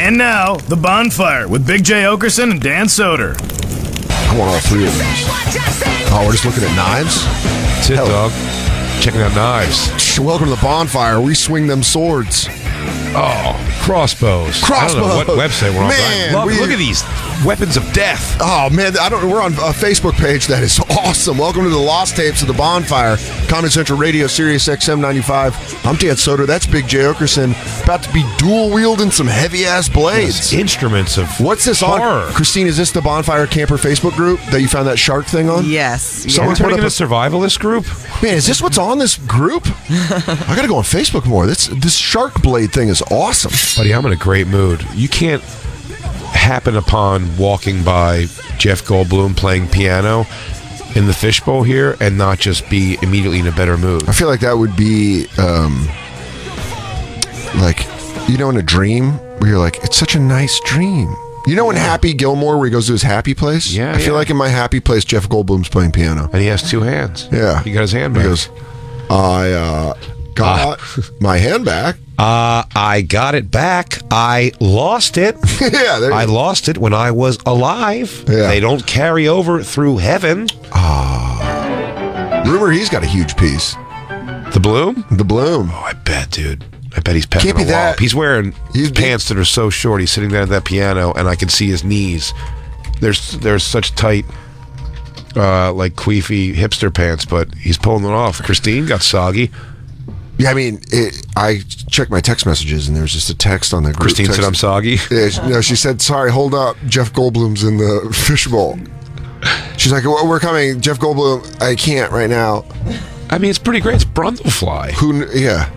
And now, The Bonfire with Big J. Oakerson and Dan Soder. I want all three of these. Oh, we're just looking at knives? That's it, dog. Checking out knives. Welcome to The Bonfire. We swing them swords. Oh, crossbows. I don't know what website we're on. Man, look at these weapons of death. Oh, man, we're on a Facebook page that is awesome. Welcome to the Lost Tapes of The Bonfire. Comedy Central Radio, Sirius XM 95. I'm Dan Soder. That's Big J. Oakerson. About to be dual-wielding some heavy-ass blades. Yes, instruments of What's this horror. on? Christine, is this the Bonfire Camper Facebook group that you found that shark thing on? Yes. Someone put up a survivalist group? Man, is this what's on this group? I gotta go on Facebook more. This shark blade thing is awesome. Buddy, I'm in a great mood. You can't happen upon walking by Jeff Goldblum playing piano in the fishbowl here and not just be immediately in a better mood. I feel like that would be like, you know, in a dream where you're like, it's such a nice dream. You know, in Happy Gilmore where he goes to his happy place? Yeah, I feel like in my happy place, Jeff Goldblum's playing piano. And he has two hands. Yeah. He got his hand back. He goes, I got my hand back. I got it back. I lost it. Yeah, I lost it when I was alive. Yeah. They don't carry over through heaven. Rumor he's got a huge piece. The Bloom? The Bloom. Oh, I bet, dude. I bet he's packing Can't be a wallop. that. He's wearing He's pants that are so short. He's sitting there at that piano, and I can see his knees. There's such tight, like queefy hipster pants, but he's pulling it off. Christine got soggy. Yeah, I mean, I checked my text messages, and there's just a text on the group Christine text. said, "I'm soggy." Yeah, she said, "Sorry, hold up. Jeff Goldblum's in the fishbowl." She's like, "We're coming. Jeff Goldblum, I can't right now." I mean, it's pretty great. It's Brundlefly. Yeah.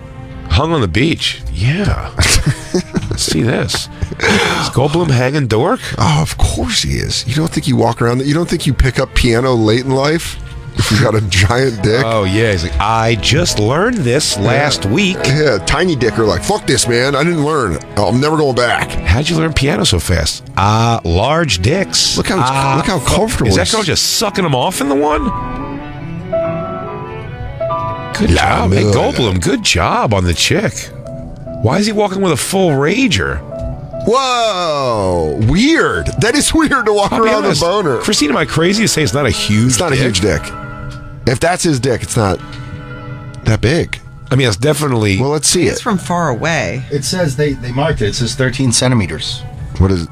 Hung on the beach. Yeah. Let's see this. Is Goldblum hanging dork? Oh, of course he is. You don't think you walk around, you don't think you pick up piano late in life if you got a giant dick? Oh, yeah. He's like, I just learned this last week. Yeah, tiny dick are like, fuck this, man. I didn't learn. I'm never going back. How'd you learn piano so fast? Large dicks. Look how comfortable. Is that girl just sucking him off in the one? Good job. Hey, Goldblum, good job on the chick. Why is he walking with a full rager? Whoa, weird. That is weird to walk around with a boner. Christine, am I crazy to say it's not a huge It's not dick? a huge dick. If that's his dick, it's not that big. I mean, it's definitely... Well, let's see It's it. from far away. It says they marked it. It says 13 centimeters. What is it?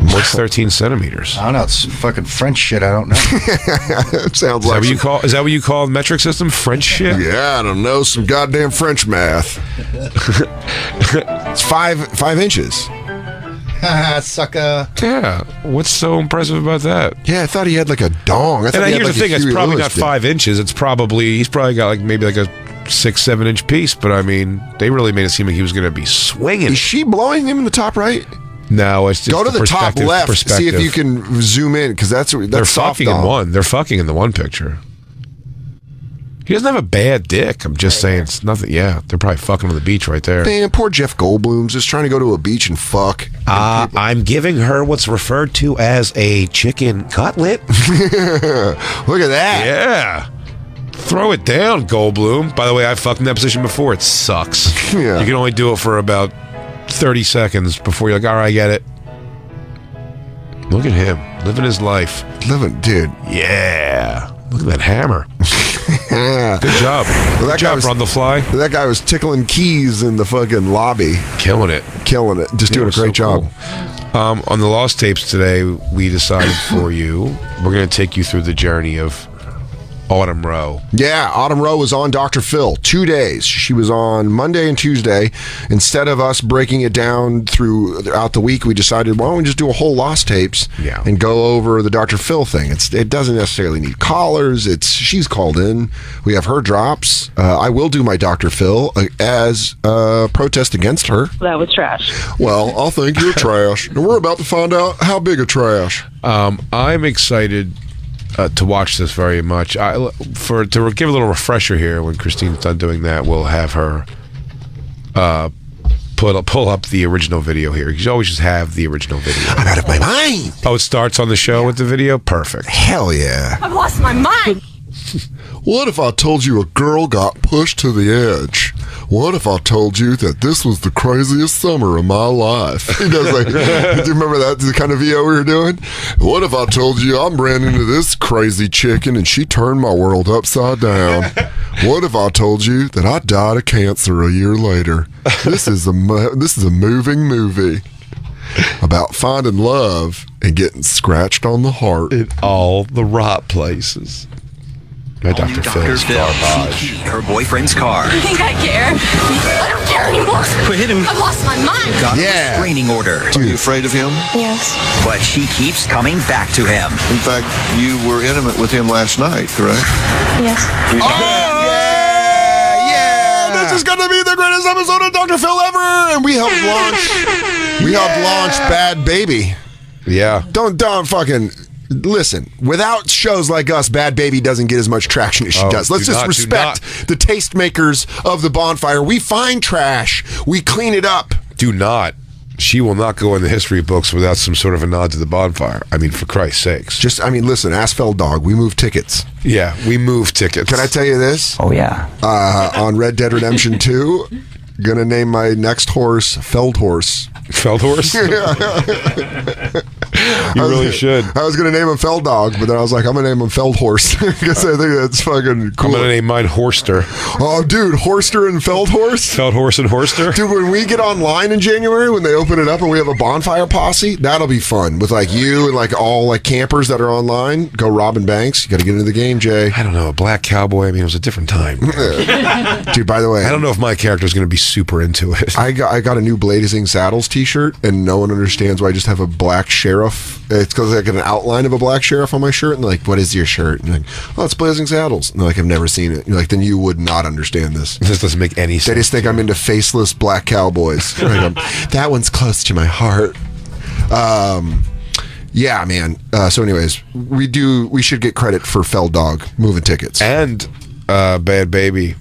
What's 13 centimeters? I don't know. It's fucking French shit. I don't know. It sounds Is like that what you call metric system? French shit? Yeah, I don't know, some goddamn French math. It's 5 inches. Sucker. Yeah. What's so impressive about that? Yeah, I thought he had like a dong. I thought And he had here's like the thing, a it's Huey probably Lewis not dick. 5 inches. He's probably got like maybe like a 6-7 inch piece. But I mean, they really made it seem like he was going to be swinging. Is she blowing him in the top right? No, it's just Go to the top left. See if you can zoom in, because that's They're soft fucking dong. in one. They're fucking in the one picture. He doesn't have a bad dick. I'm just saying it's nothing. Yeah, they're probably fucking on the beach right there. Man, poor Jeff Goldblum's just trying to go to a beach and fuck. I'm giving her what's referred to as a chicken cutlet. Look at that. Yeah. Throw it down, Goldblum. By the way, I've fucked in that position before. It sucks. Yeah. You can only do it for about 30 seconds before you're like, all right, I get it. Look at him. Living his life. Dude. Yeah. Look at that hammer. Yeah. Good job. Well, Good job, Brundlefly. That guy was tickling keys in the fucking lobby. Killing it. Killing it. Just doing a great job. Cool. On the Lost Tapes today, we decided for you, we're going to take you through the journey of Autumn Rowe. Yeah, Autumn Rowe was on Dr. Phil 2 days. She was on Monday and Tuesday. Instead of us breaking it down throughout the week, we decided, why don't we just do a whole Lost Tapes and go over the Dr. Phil thing. It doesn't necessarily need callers. She's called in. We have her drops. I will do my Dr. Phil as a protest against her. That was trash. Well, I'll think you're trash. And we're about to find out how big a trash. I'm excited to watch this very much. To give a little refresher here, when Christine's done doing that, we'll have her pull up the original video here. You always just have the original video. I'm out of my mind. Oh, it starts on the show with the video? Perfect. Hell yeah. I've lost my mind. What if I told you a girl got pushed to the edge? What if I told you that this was the craziest summer of my life? He does like, do you remember that the kind of VO we were doing? What if I told you I ran into this crazy chicken and she turned my world upside down? What if I told you that I died of cancer a year later? This is a moving movie about finding love and getting scratched on the heart. In all the right places. My Dr. Phil's garbage. Her boyfriend's car. You think I care? I don't care anymore. Quit him. I've lost my mind. Got a Yeah. restraining order. Are you afraid of him? Yes. But she keeps coming back to him. In fact, you were intimate with him last night, correct? Yes. Yeah, this is gonna be the greatest episode of Dr. Phil ever, and we helped launch Bad Baby. Yeah. Don't fucking listen. Without shows like us, Bad Baby doesn't get as much traction as she does. Let's just respect the tastemakers of the Bonfire. We find trash, we clean it up. Do not. She will not go in the history books without some sort of a nod to the Bonfire. I mean, for Christ's sakes. Listen, ask Feld Dog. We move tickets. Yeah, we move tickets. Can I tell you this? Oh, yeah. On Red Dead Redemption 2, gonna name my next horse Feld Horse. Feld horse? You really should. I was going to name him Feld Dog, but then I was like, I'm going to name him Feld Horse because I think that's fucking cool. I'm going to name mine Horster. Oh, dude, Horster and Feld Horse? Feld horse and Horster? Dude, when we get online in January, when they open it up and we have a bonfire posse, that'll be fun. With like you and like all like campers that are online. Go robbing banks. You got to get into the game, Jay. I don't know. A black cowboy. I mean, it was a different time. Dude, by the way, I don't know if my character is going to be super into it. I got a new Blazing Saddles t-shirt, and no one understands why I just have a black sheriff. It's because I got an outline of a black sheriff on my shirt, and they're like, what is your shirt? And I'm like, oh, it's Blazing Saddles. And they're like, I've never seen it. You're like, then you would not understand this. This doesn't make any sense. They just think I'm into faceless black cowboys. Like, that one's close to my heart. Yeah, man. So anyways, we should get credit for Feld Dog moving tickets. And Bad Baby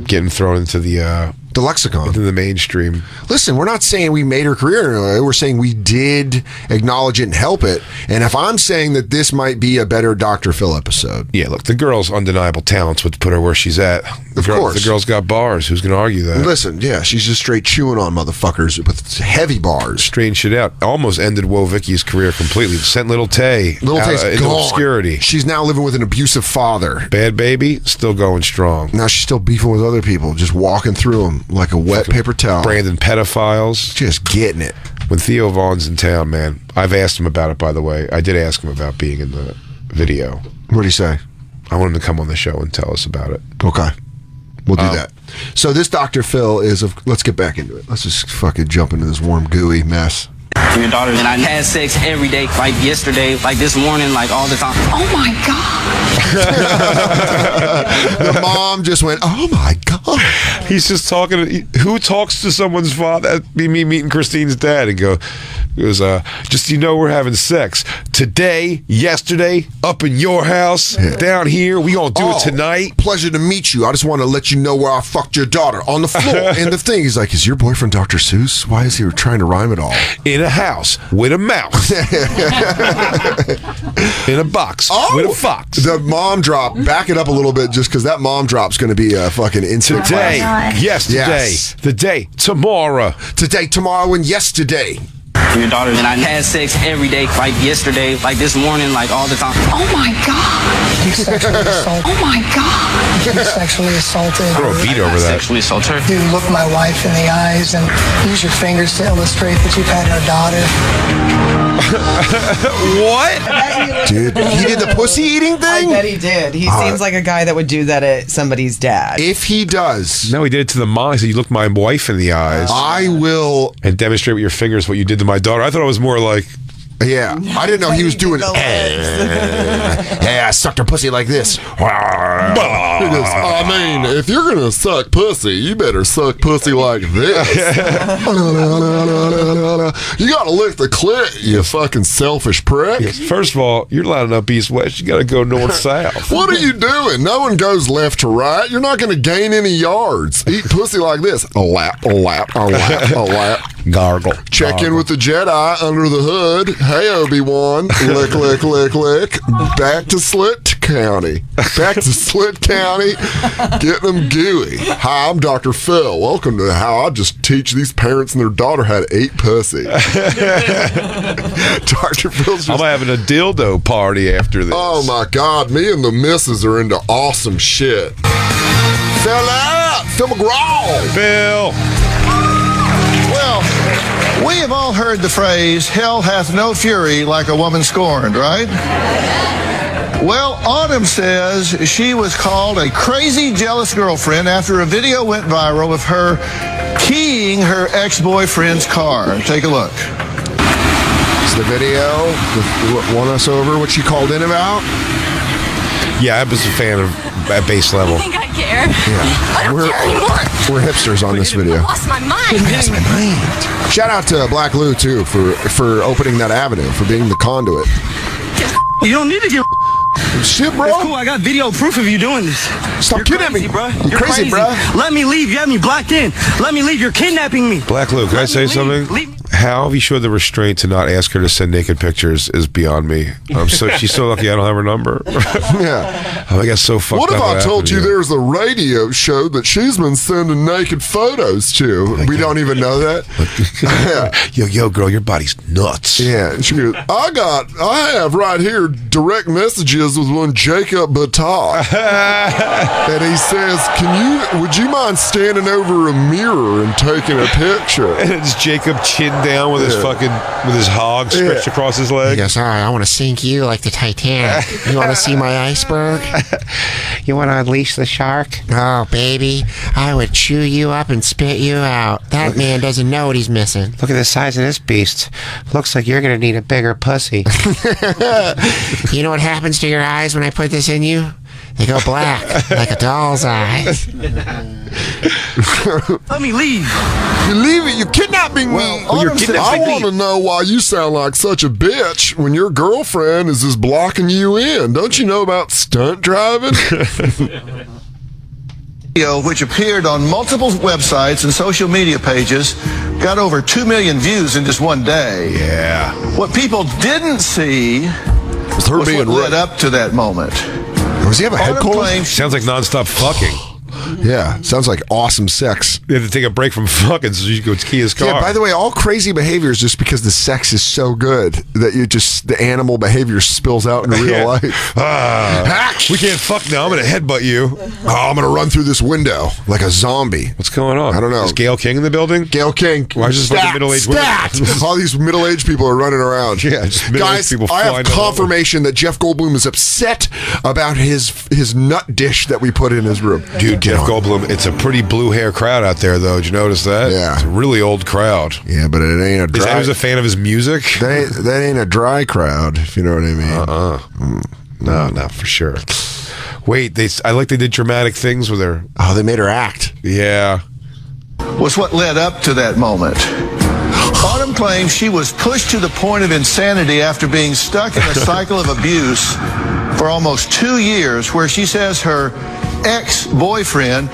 getting thrown into the lexicon. into the mainstream. Listen, we're not saying we made her career. We're saying we did acknowledge it and help it. And if I'm saying that this might be a better Dr. Phil episode. Yeah, look, the girl's undeniable talents would put her where she's at. Of course. The girl's got bars. Who's going to argue that? Listen, yeah, she's just straight chewing on motherfuckers with heavy bars. Straighten shit out. Almost ended Woe Vicky's career completely. Sent Little Tay into gone. obscurity. She's now living with an abusive father. Bad Baby, still going strong. Now she's still beefing with other people, just walking through them like a wet paper towel. Brandon pedophiles. Just getting it. When Theo Vaughn's in town, man, I've asked him about it, by the way. I did ask him about being in the video. What do you say? I want him to come on the show and tell us about it. Okay. We'll do that. So this Dr. Phil is let's get back into it. Let's just fucking jump into this warm, gooey mess. Your daughter and I had sex every day, like yesterday, like this morning, like all the time. Oh my God. The mom just went, oh my God. He's just talking to, who talks to someone's father? That'd be me meeting Christine's dad and goes, just, we're having sex today, yesterday, up in your house, down here. We gonna do it tonight. Pleasure to meet you. I just want to let you know where I fucked your daughter on the floor. And the thing, he's like, is your boyfriend Dr. Seuss? Why is he trying to rhyme it all? In a house with a mouse. In a box with a fox. The mom drop, back it up a little bit just because that mom drop's going to be a fucking instant. Today, yesterday, Yes. the day, tomorrow. Today, tomorrow, and yesterday. Your daughter and I had sex every day, like yesterday, like this morning, like all the time. Oh my God. You sexually assaulted. Oh my God. You sexually assaulted. Throw a beat over that. Sexually assault her. You look my wife in the eyes and use your fingers to illustrate that you've had her daughter. What? Dude, he did the pussy eating I thing? bet he did. He seems like a guy that would do that at somebody's dad. If he does, No, he did it to the mom. He said, you look my wife in the eyes I will. and demonstrate with your fingers what you did to my daughter. I thought it was more like, Yeah, I didn't know he was doing The it. legs. Hey, I sucked her pussy like this. He goes, I mean, if you're going to suck pussy, you better suck pussy like this. You got to lick the clit, you fucking selfish prick. first of all, you're lining up east-west. You got to go north-south. What are you doing? No one goes left to right. You're not going to gain any yards. Eat pussy like this. A lap, a lap, a lap, a lap. Gargle. Check in with the Jedi under the hood. Hey, Obi-Wan. Lick, lick, lick, lick. Back to slit. County. Back to Slit County, getting them gooey. Hi, I'm Dr. Phil. Welcome to how I just teach these parents and their daughter how to eat pussy. Dr. Phil's just... I'm having a dildo party after this. Oh my God, me and the missus are into awesome shit. Phil out! Phil McGraw! Phil! Well, we have all heard the phrase, hell hath no fury like a woman scorned, right? Well, Autumn says she was called a crazy, jealous girlfriend after a video went viral of her keying her ex-boyfriend's car. Take a look. It's the video. Won us over what she called in about? Yeah, I was a fan of at base level. I think I care. Yeah. I don't care anymore. We're hipsters on this video. I lost my mind. Shout out to Black Lou, too, for opening that avenue, for being the conduit. You don't need to get Shit, bro. It's cool. I got video proof of you doing this. Stop kidding me, bro. You're crazy, bro. Let me leave. You have me blocked in. Let me leave. You're kidnapping me. Black Luke, can I say something? How have you showed the restraint to not ask her to send naked pictures is beyond me. She's so lucky I don't have her number. Yeah. I got so fucked What up. if I told you there's a radio show that she's been sending naked photos to? We don't even know that. Yo, girl, your body's nuts. Yeah. And she goes, I have right here direct messages with one Jacob Batat. And he says, would you mind standing over a mirror and taking a picture? And it's Jacob chin down with his hog stretched across his leg. He goes, all right, I want to sink you like the Titanic. You want to see my iceberg? You want to unleash the shark? Oh, baby, I would chew you up and spit you out. That man doesn't know what he's missing. Look at the size of this beast. Looks like you're going to need a bigger pussy. You know what happens to your eyes when I put this in you? They go black, like a doll's eyes. Let me leave. You leave it. You're kidnapping me. I want to know why you sound like such a bitch when your girlfriend is just blocking you in. Don't you know about stunt driving? Video, which appeared on multiple websites and social media pages, got over 2 million views in just one day. Yeah. What people didn't see was her what being led up to that moment. Does he have a head cold? Sounds like nonstop fucking. Yeah, sounds like awesome sex. You have to take a break from fucking so you can go key his car. Yeah, by the way, all crazy behavior is just because the sex is so good that the animal behavior spills out in real life. We can't fuck now. I'm going to headbutt you. Oh, I'm going to run through this window like a zombie. What's going on? I don't know. Is Gail King in the building? Gail King. Why is this fucking middle-aged women? All these middle-aged people are running around. Yeah, just middle-aged people I flying have confirmation that Jeff Goldblum is upset about his nut dish that we put in his room. Dude, Jeff Goldblum, it's a pretty blue hair crowd out there, though. Did you notice that? Yeah. It's a really old crowd. Yeah, but it ain't a dry... Is that who's a fan of his music? That ain't a dry crowd, if you know what I mean. No, not for sure. Wait, I like they did dramatic things with her. Oh, they made her act. Yeah. Was what led up to that moment. Autumn claims she was pushed to the point of insanity after being stuck in a cycle of abuse for almost 2 years, where she says her ex-boyfriend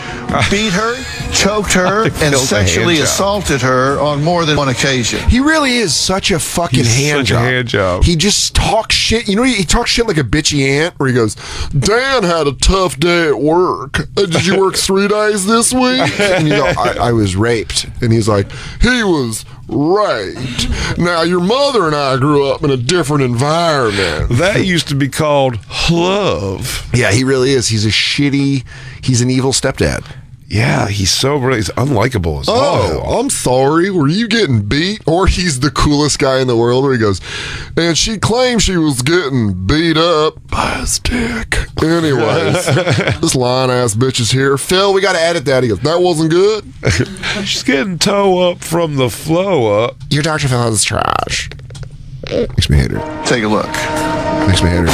beat her, choked her, and sexually assaulted her on more than one occasion. He really is such a fucking hand job. He just talks shit. You know, he talks shit like a bitchy aunt, where he goes, Dan had a tough day at work. Did you work 3 days this week? And you go, I was raped. And he's like, he was raped. Now, your mother and I grew up in a different environment. That used to be called love. Yeah, he really is. He's an evil stepdad. Yeah, he's he's unlikable as hell. I'm sorry. Were you getting beat? Or he's the coolest guy in the world, where he goes, and she claimed she was getting beat up by his dick. Anyways, this lying-ass bitch is here. Phil, we got to edit that. He goes, that wasn't good? She's getting toe up from the flow up. Your Dr. Phil is trash. Makes me hate her. Take a look. Makes me hate her.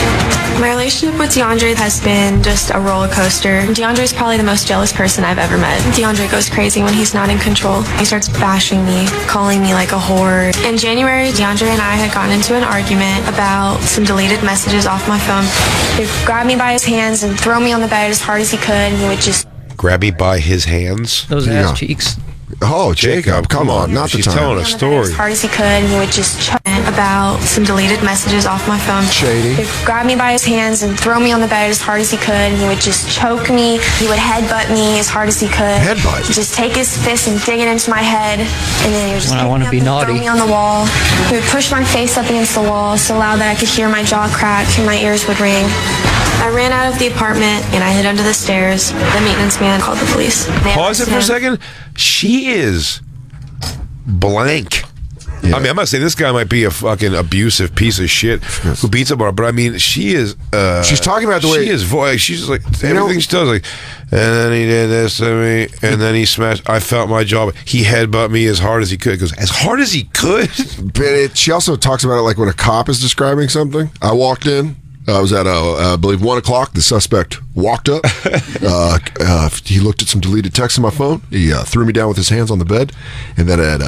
My relationship with DeAndre has been just a roller coaster. DeAndre is probably the most jealous person I've ever met. DeAndre goes crazy when he's not in control. He starts bashing me, calling me like a whore. In January, DeAndre and I had gotten into an argument about some deleted messages off my phone. He would grab me by his hands and throw me on the bed as hard as he could, and he would just grab me by his hands. Those ass cheeks. Oh, Jacob, come on, not the time. She's telling a story. As hard as he could, and he would just choke. about some deleted messages off my phone. Shady. He would grab me by his hands and throw me on the bed as hard as he could. He would just choke me. He would headbutt me as hard as he could. Headbutt? He'd just take his fist and dig it into my head. And then he would just When I wanna be naughty. throw me on the wall. He would push my face up against the wall so loud that I could hear my jaw crack and my ears would ring. I ran out of the apartment and I hid under the stairs. The maintenance man called the police. Pause it for a second. She is blank. Yeah. I mean, I'm not saying this guy might be a fucking abusive piece of shit who beats up on her, but I mean, she is. She's talking about the way she's just like everything she does. Like, and then he did this to me, and then he smashed. I felt my jaw. He headbutt me as hard as he could. He goes as hard as he could. But she also talks about it like when a cop is describing something. I walked in. I was at, I believe, 1 o'clock. The suspect walked up. He looked at some deleted texts on my phone. He threw me down with his hands on the bed. And then at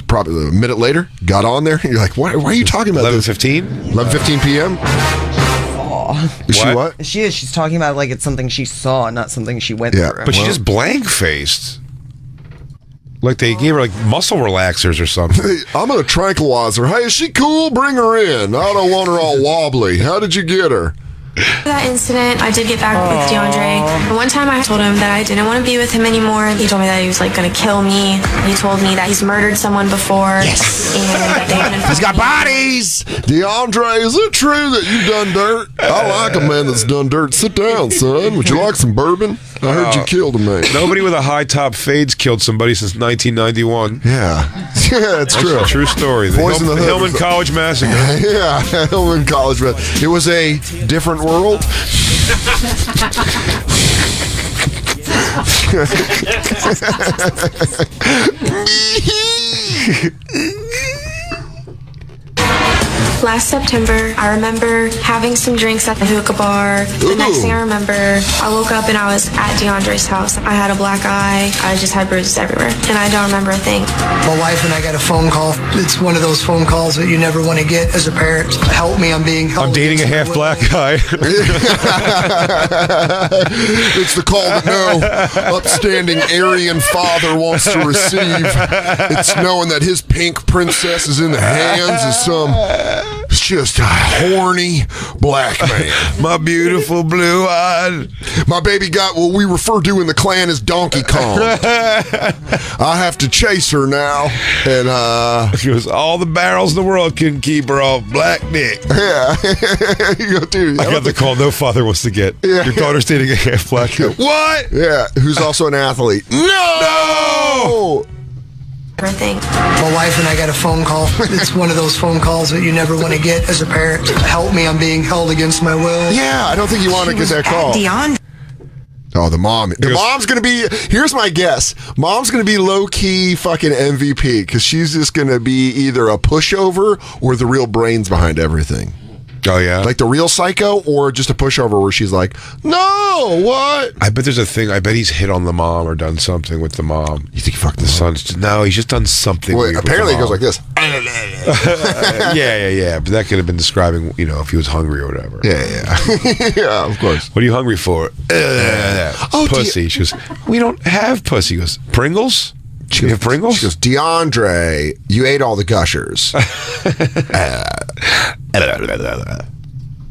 probably a minute later, got on there. You're like, why are you talking about 11:15? 11:15 p.m.? Is she what? She is. She's talking about like it's something she saw, not something she went through. But she just blank-faced. Like they gave her like muscle relaxers or something. Hey, I'm going to tranquilize her. Hey, is she cool? Bring her in. I don't want her all wobbly. How did you get her? That incident, I did get back with DeAndre. And one time I told him that I didn't want to be with him anymore. He told me that he was like going to kill me. He told me that he's murdered someone before. Yes. And that they haven't He's got bodies. DeAndre, is it true that you've done dirt? I like a man that's done dirt. Sit down, son. Would you like some bourbon? I heard you killed a man. Nobody with a high top fade's killed somebody since 1991. Yeah. Yeah, it's true. That's a true story. The Poison the Hood. Hillman College Massacre. Yeah, Hillman College. It was a different world. Last September, I remember having some drinks at the hookah bar. The next thing I remember, I woke up and I was at DeAndre's house. I had a black eye. I just had bruises everywhere. And I don't remember a thing. My wife and I got a phone call. It's one of those phone calls that you never want to get as a parent. Help me, I'm being held. I'm dating a half black guy. It's the call that no upstanding Aryan father wants to receive. It's knowing that his pink princess is in the hands of some just a horny black man. My beautiful blue-eyed. My baby got what we refer to in the clan as Donkey Kong. I have to chase her now. And she goes, all the barrels in the world couldn't keep her off black dick. Yeah. You go, dude. I got the call no father wants to get. Yeah. Your daughter's dating a half black guy. What? Yeah, who's also an athlete. No! Everything. My wife and I got a phone call. It's one of those phone calls that you never want to get as a parent. Help me, I'm being held against my will. Yeah, I don't think you want to get that call. DeAndre. Oh, the mom. The mom's going to be, here's my guess. Mom's going to be low-key fucking MVP because she's just going to be either a pushover or the real brains behind everything. Oh, yeah? Like the real psycho or just a pushover where she's like, no, what? I bet there's a thing. I bet he's hit on the mom or done something with the mom. You think he fucked the son? No, he's just done something. Well, apparently it goes like this. Yeah. But that could have been describing, if he was hungry or whatever. Yeah. Yeah, of course. What are you hungry for? Pussy. She goes, we don't have pussy. He goes, Pringles? You have Pringles? She goes, DeAndre, you ate all the gushers.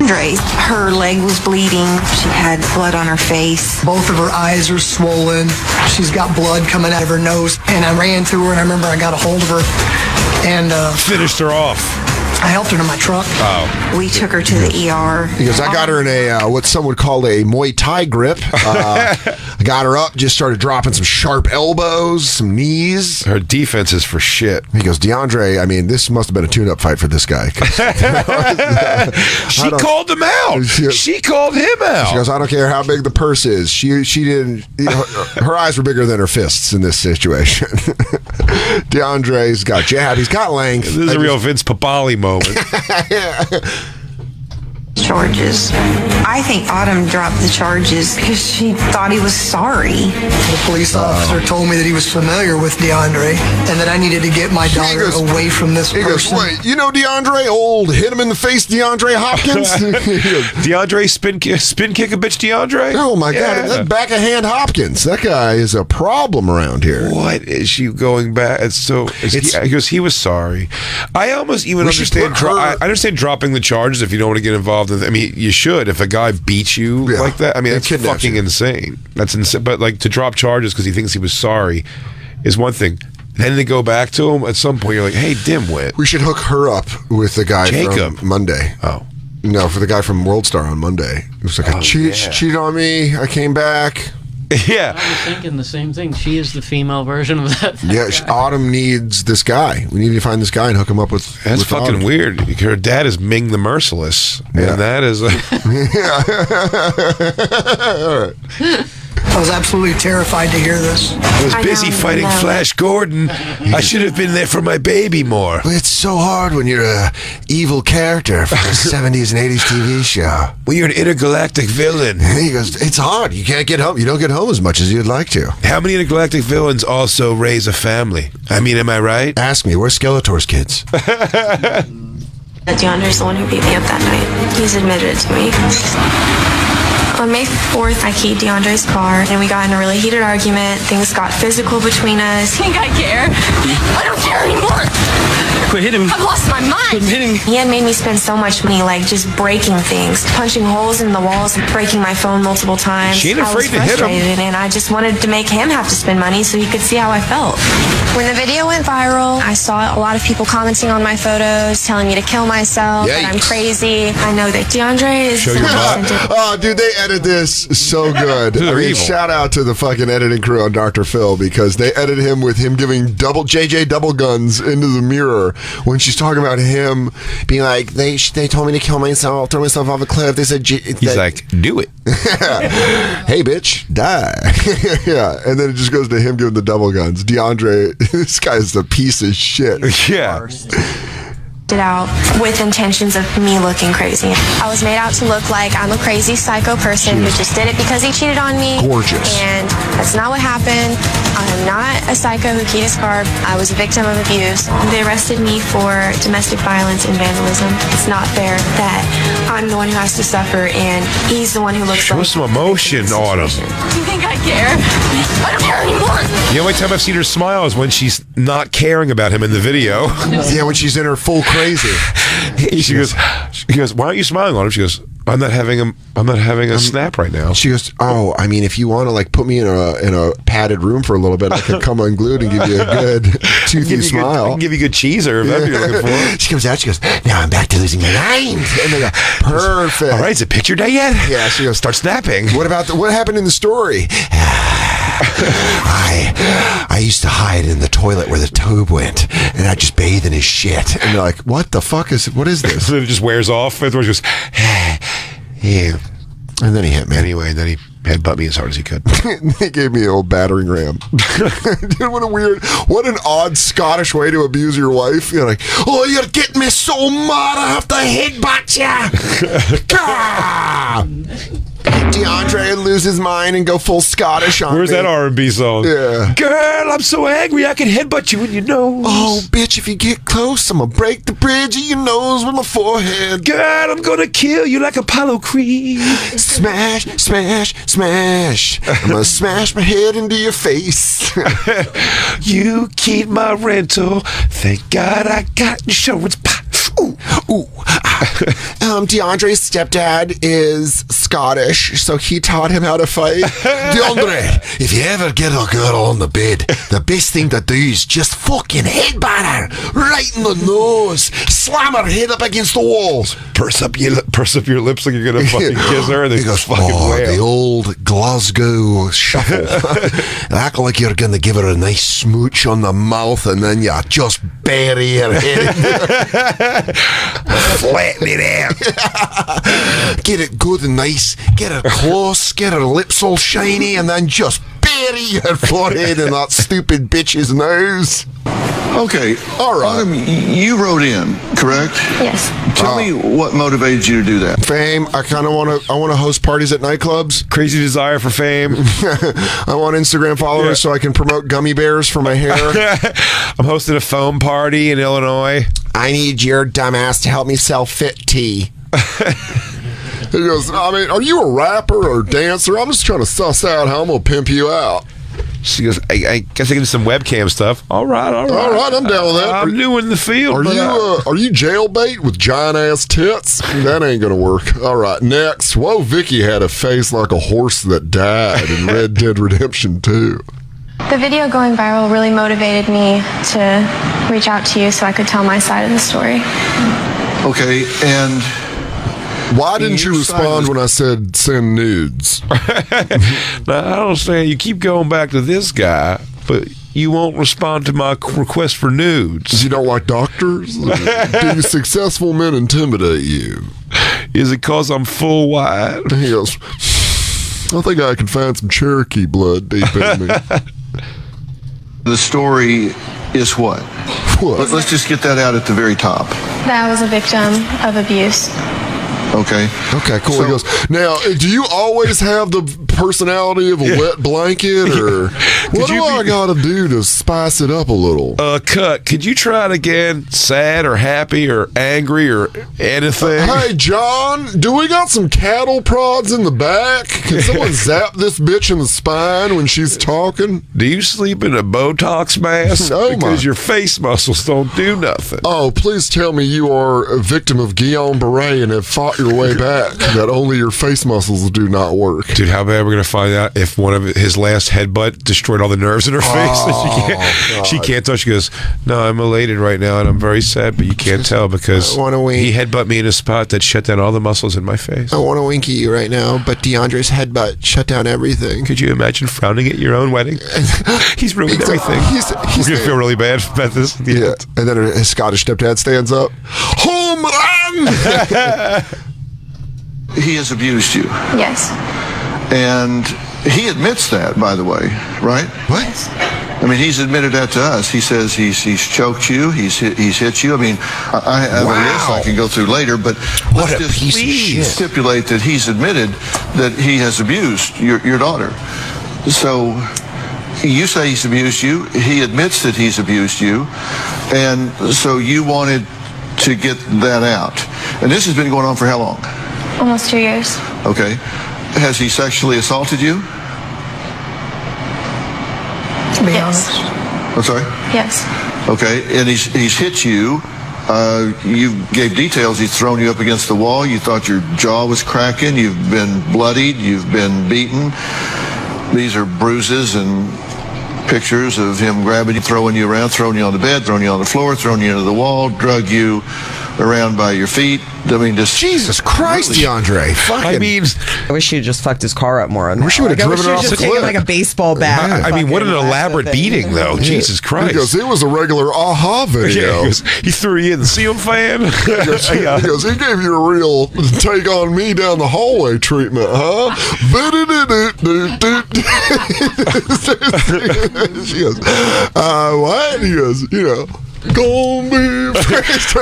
Her leg was bleeding. She had blood on her face. Both of her eyes are swollen. She's got blood coming out of her nose. And I ran to her, and I remember I got a hold of her and finished her off. I helped her to my truck. Oh. We took her to the ER. Because I got her in a what some would call a Muay Thai grip. I got her up, just started dropping some sharp elbows, some knees. Her defense is for shit. He goes, DeAndre, I mean, this must have been a tune-up fight for this guy. She called him out. She called him out. She goes, I don't care how big the purse is. She didn't. Her eyes were bigger than her fists in this situation. DeAndre's got jab. He's got length. This is a real Vince Papali moment. charges. I think Autumn dropped the charges because she thought he was sorry. The police officer told me that he was familiar with DeAndre and that I needed to get my daughter away from this person. He goes, wait, you know DeAndre? Old hit him in the face DeAndre Hopkins? DeAndre spin kick a bitch DeAndre? Oh my God, that backhand Hopkins. That guy is a problem around here. What is she going back? He goes, he was sorry. I almost even understand. I understand dropping the charges if you don't want to get involved in. I mean, you should. If a guy beats you like that, I mean, that's fucking insane. That's insane. But like to drop charges because he thinks he was sorry is one thing. Then to go back to him at some point, you're like, hey, dimwit. We should hook her up with the guy Jacob. from Monday. Oh. No, for the guy from World Star on Monday. It was like cheat on me. I came back. Yeah. I was thinking the same thing. She is the female version of that. Yeah, Autumn needs this guy. We need to find this guy and hook him up with. That's with fucking Autumn. Weird. Her dad is Ming the Merciless, and that is. All right. I was absolutely terrified to hear this. I was busy fighting Flash Gordon. I should have been there for my baby more. It's so hard when you're a evil character from a 70s and 80s TV show. When you're an intergalactic villain. He goes, it's hard. You can't get home. You don't get home as much as you'd like to. How many intergalactic villains also raise a family? I mean, am I right? Ask me. Where's Skeletor's kids? DeAndre's the one who beat me up that night. He's admitted it to me. On May 4th, I keyed DeAndre's car, and we got in a really heated argument. Things got physical between us. Think I care? I don't care anymore. Quit hitting him. I've lost my mind. Quit hitting. He had made me spend so much money, like just breaking things, punching holes in the walls, and breaking my phone multiple times. She ain't afraid to I was hit him. frustrated, and I just wanted to make him have to spend money so he could see how I felt. When the video went viral, I saw a lot of people commenting on my photos, telling me to kill myself, that I'm crazy. I know that DeAndre is Oh, dude, they edit this so good. I mean, shout out to the fucking editing crew on Dr. Phil because they edited him with him giving JJ double guns into the mirror when she's talking about him being like, they told me to kill myself, throw myself off a cliff. They said, he's like, do it. Hey, bitch, die. Yeah, and then it just goes to him giving the double guns. DeAndre, this guy's a piece of shit. Yeah. it out with intentions of me looking crazy. I was made out to look like I'm a crazy psycho person who just did it because he cheated on me. Gorgeous. And that's not what happened. I'm not a psycho who keyed his car. I was a victim of abuse. They arrested me for domestic violence and vandalism. It's not fair that I'm the one who has to suffer and he's the one who looks Show like... some emotion, Autumn. You think I care? I don't care anymore. The only time I've seen her smile is when she's not caring about him in the video. Yeah, when she's in her full crazy. She goes, why aren't you smiling, Autumn? She goes, I'm not having a snap right now. She goes, oh, I mean, if you want to like put me in a padded room for a little bit, I could come unglued and give you a good toothy smile. I can give you good cheeser if that's what you're looking for. She comes out, she goes, now I'm back to losing my mind. And they go, perfect. All right, is it picture day yet? Yeah, she goes, start snapping. What happened in the story? I used to hide in the toilet where the tube went, and I'd just bathe in his shit. And they're like, what the fuck what is this? So it just wears off. Everyone goes, yeah. And then he hit me. Anyway, then he headbutt me as hard as he could. He gave me an old battering ram. What an odd Scottish way to abuse your wife. You're like, oh, you're getting me so mad I have to headbutt you. DeAndre would lose his mind and go full Scottish on Where's me. that R&B song? Yeah. Girl, I'm so angry I can headbutt you in your nose. Oh, bitch, if you get close, I'm gonna break the bridge of your nose with my forehead. Girl, I'm gonna kill you like Apollo Creed. Smash, smash, smash. I'm gonna smash my head into your face. You keep my rental. Thank God I got insurance. Ooh, ooh. DeAndre's stepdad is Scottish, so he taught him how to fight. DeAndre, if you ever get a girl on the bed, the best thing to do is just fucking headbutt her right in the nose. Slam her head up against the walls. Purse up your lips like you're gonna fucking kiss her, and then he goes, fucking wail. The old Glasgow shuffle. Act like you're gonna give her a nice smooch on the mouth, and then you just bury her head. Flatten it out. Get it good and nice. Get her close. Get her lips all shiny, and then just bury Daddy got forehead in that stupid bitch's nose. Okay. All right. Autumn, you wrote in, correct? Yes. Tell me what motivated you to do that. Fame. I kind of want to host parties at nightclubs. Crazy desire for fame. I want Instagram followers so I can promote gummy bears for my hair. I'm hosting a foam party in Illinois. I need your dumbass to help me sell Fit Tea. He goes, I mean, are you a rapper or dancer? I'm just trying to suss out how I'm going to pimp you out. She goes, I guess I can do some webcam stuff. All right, I'm down with that. I'm new in the field. Are you jailbait with giant ass tits? That ain't gonna work. All right, next. Whoa, Vicky had a face like a horse that died in Red Dead Redemption 2. The video going viral really motivated me to reach out to you so I could tell my side of the story. Okay, and why didn't you respond when I said send nudes? Now, I don't understand. You keep going back to this guy, but you won't respond to my request for nudes. You don't like doctors? Do successful men intimidate you? Is it because I'm full wide? He goes, I think I can find some Cherokee blood deep in me. the story is what? What? Let's just get that out at the very top. That I was a victim of abuse. Okay. Okay, cool. He goes, now, do you always have the personality of a wet blanket, or what do I got to do to spice it up a little? Cut. Could you try it again? Sad or happy or angry or anything? Hey, John, do we got some cattle prods in the back? Can someone zap this bitch in the spine when she's talking? Do you sleep in a Botox mask? Because your face muscles don't do nothing. Oh, please tell me you are a victim of Guillain-Barré and have fought your way back, that only your face muscles do not work. Dude, how bad we're going to find out if one of his last headbutt destroyed all the nerves in her face? She can't tell. She goes, no, I'm elated right now and I'm very sad, but you can't tell because he headbutt me in a spot that shut down all the muscles in my face. I want to wink at you right now, but DeAndre's headbutt shut down everything. Could you imagine frowning at your own wedding? He's ruined everything. He's going to feel really bad about this. Yeah. And then his Scottish stepdad stands up. Home run! He has abused you. Yes. And he admits that, by the way, right? What? I mean, he's admitted that to us. He says he's choked you, he's hit you. I mean, I have a list I can go through later, but let's just stipulate that he's admitted that he has abused your daughter. So you say he's abused you. He admits that he's abused you. And so you wanted to get that out. And this has been going on for how long? Almost 2 years. Okay. Has he sexually assaulted you? To be honest. I'm sorry? Yes. Okay. And he's hit you. You gave details. He's thrown you up against the wall. You thought your jaw was cracking. You've been bloodied. You've been beaten. These are bruises and pictures of him grabbing you, throwing you around, throwing you on the bed, throwing you on the floor, throwing you into the wall, drug you around by your feet. I mean, just Jesus Christ, really, DeAndre. I mean, I wish she had just fucked his car up more. I wish she would have driven her off the cliff. Like a baseball bat. I mean, what an elaborate beating, though. Yeah. Jesus Christ. He goes, it was a regular aha video. Yeah, he threw you in the ceiling fan. He goes, he gave you a real take on me down the hallway treatment, huh? She goes, what? He goes, you know, gonna be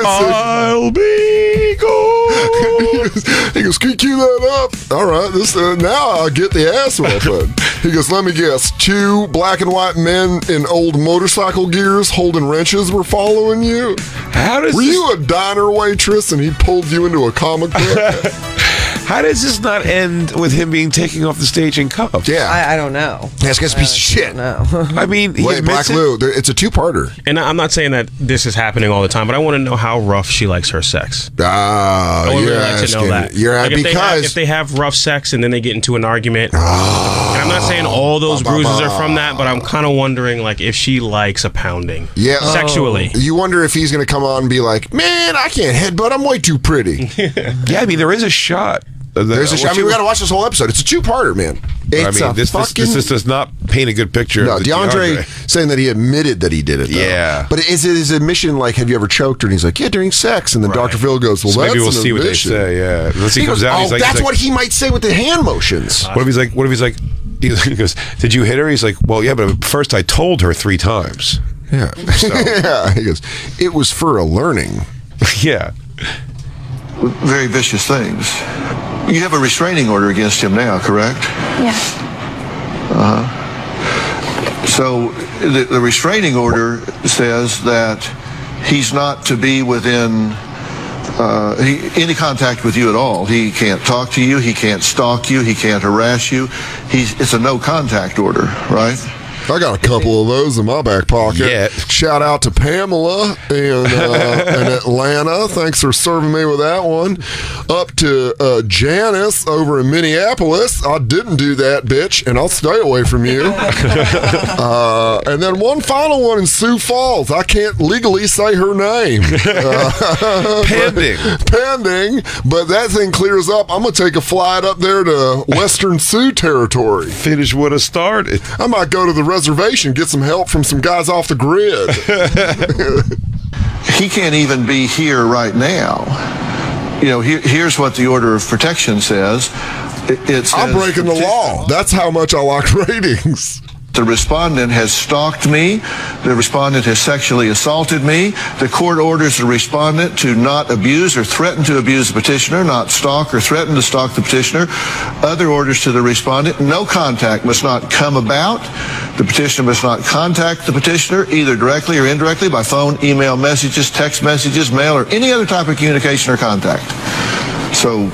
I'll be gone. He goes, can you cue that up? All right, this now I'll get the ass whooping. He goes, let me guess, 2 black and white men in old motorcycle gears holding wrenches were following you? Were you a diner waitress and he pulled you into a comic book? How does this not end with him being taken off the stage in cuffs? Yeah. I don't know. That's a piece of shit. No. I mean, wait, Black Lou, it's a 2-parter. And I'm not saying that this is happening all the time, but I want to know how rough she likes her sex. I would really like to know that. You're like if they have rough sex and then they get into an argument, and I'm not saying all those bruises are from that, but I'm kind of wondering like if she likes a pounding, sexually. You wonder if he's going to come on and be like, man, I can't headbutt, I'm way too pretty. Yeah, I mean, there is a shot. There's a shot. I mean, we got to watch this whole episode. It's a 2-parter, man. It's this does not paint a good picture. No, of DeAndre saying that he admitted that he did it. Though. Yeah, but is it his admission? Like, have you ever choked her? And he's like, yeah, during sex. And then Dr. Phil goes, well, so that's maybe we'll see admission. What they say. Yeah, unless he comes out. Oh, he's like, that's what he might say with the hand motions. What if he's like? he goes, did you hit her? He's like, well, yeah, but first I told her 3 times. Yeah. Yeah. He goes, it was for a learning. Yeah. Very vicious things. You have a restraining order against him now, correct? Yes. So the restraining order says that he's not to be within any contact with you at all. He can't talk to you. He can't stalk you. He can't harass you. It's a no contact order, right? I got a couple of those in my back pocket. Yeah. Shout out to Pamela in Atlanta. Thanks for serving me with that one. Up to Janice over in Minneapolis. I didn't do that, bitch, and I'll stay away from you. And then one final one in Sioux Falls. I can't legally say her name. Pending. But that thing clears up. I'm going to take a flight up there to Western Sioux Territory. Finish what I started. I might go to the reservation, get some help from some guys off the grid. He can't even be here right now. You know, here's what the order of protection says. It says I'm breaking the law. That's how much I like ratings. The respondent has stalked me. The respondent has sexually assaulted me. The court orders the respondent to not abuse or threaten to abuse the petitioner, not stalk or threaten to stalk the petitioner. Other orders to the respondent: no contact must not come about. The petitioner must not contact the petitioner, either directly or indirectly, by phone, email, messages, text messages, mail, or any other type of communication or contact. So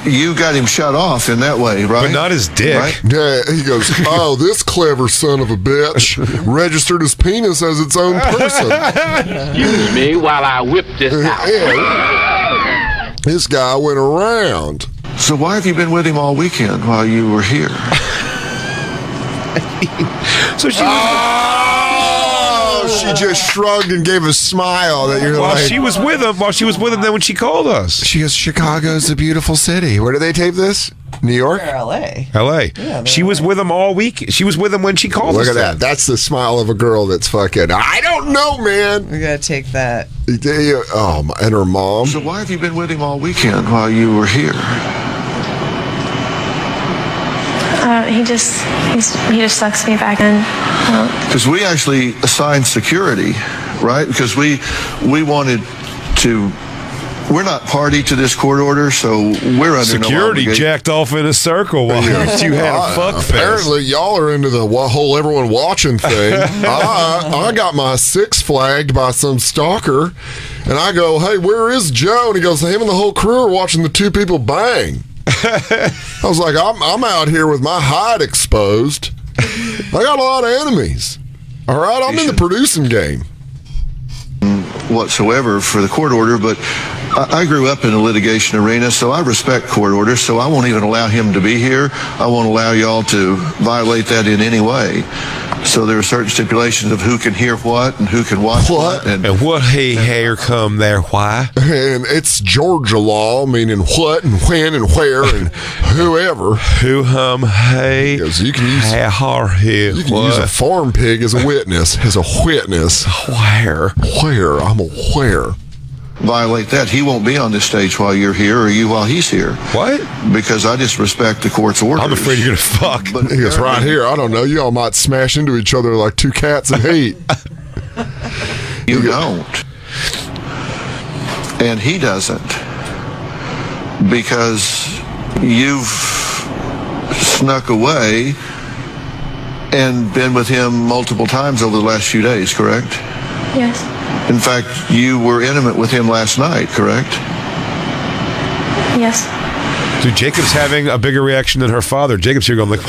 you got him shut off in that way, right? But not his dick. Right? Yeah, he goes, oh, this clever son of a bitch registered his penis as its own person. Excuse me while I whip this out. Yeah. This guy went around. So why have you been with him all weekend while you were here? So she was... She just shrugged and gave a smile that you're while like... she was with him, then when she called us. She goes, Chicago's a beautiful city. Where do they tape this? New York? Or L.A. L.A. Yeah, she was with him all week. She was with him when she called us. Look at that. That's the smile of a girl that's fucking... I don't know, man. We gotta take that. Oh, and her mom. So why have you been with him all weekend while you were here? He just sucks me back in. Because we actually assigned security, right? Because we wanted to. We're not party to this court order, so we're under security no jacked off in a circle while you had a fuck fest. Apparently, y'all are into the whole everyone watching thing. I got my six flagged by some stalker, and I go, "Hey, where is Joe?" And he goes, "Him and the whole crew are watching the two people bang." I was like, I'm out here with my hide exposed. I got a lot of enemies. All right, I'm in the producing game. Whatsoever for the court order, but I grew up in the litigation arena, so I respect court orders, so I won't even allow him to be here. I won't allow y'all to violate that in any way. So there are certain stipulations of who can hear what and who can watch what. And what here come there, why? And it's Georgia law, meaning what and when and where and whoever. Who, hey. You can use, you can use a farm pig as a witness. Where? I'm aware. Violate that, he won't be on this stage while you're here or you while he's here. What? Because I just respect the court's orders. I'm afraid you're gonna fuck. But he goes, right here, I don't know, you all might smash into each other like two cats in heat. You don't. And he doesn't. Because you've snuck away and been with him multiple times over the last few days, correct? Yes. In fact, you were intimate with him last night, correct? Yes. Dude, Jacob's having a bigger reaction than her father. Jacob's here going like,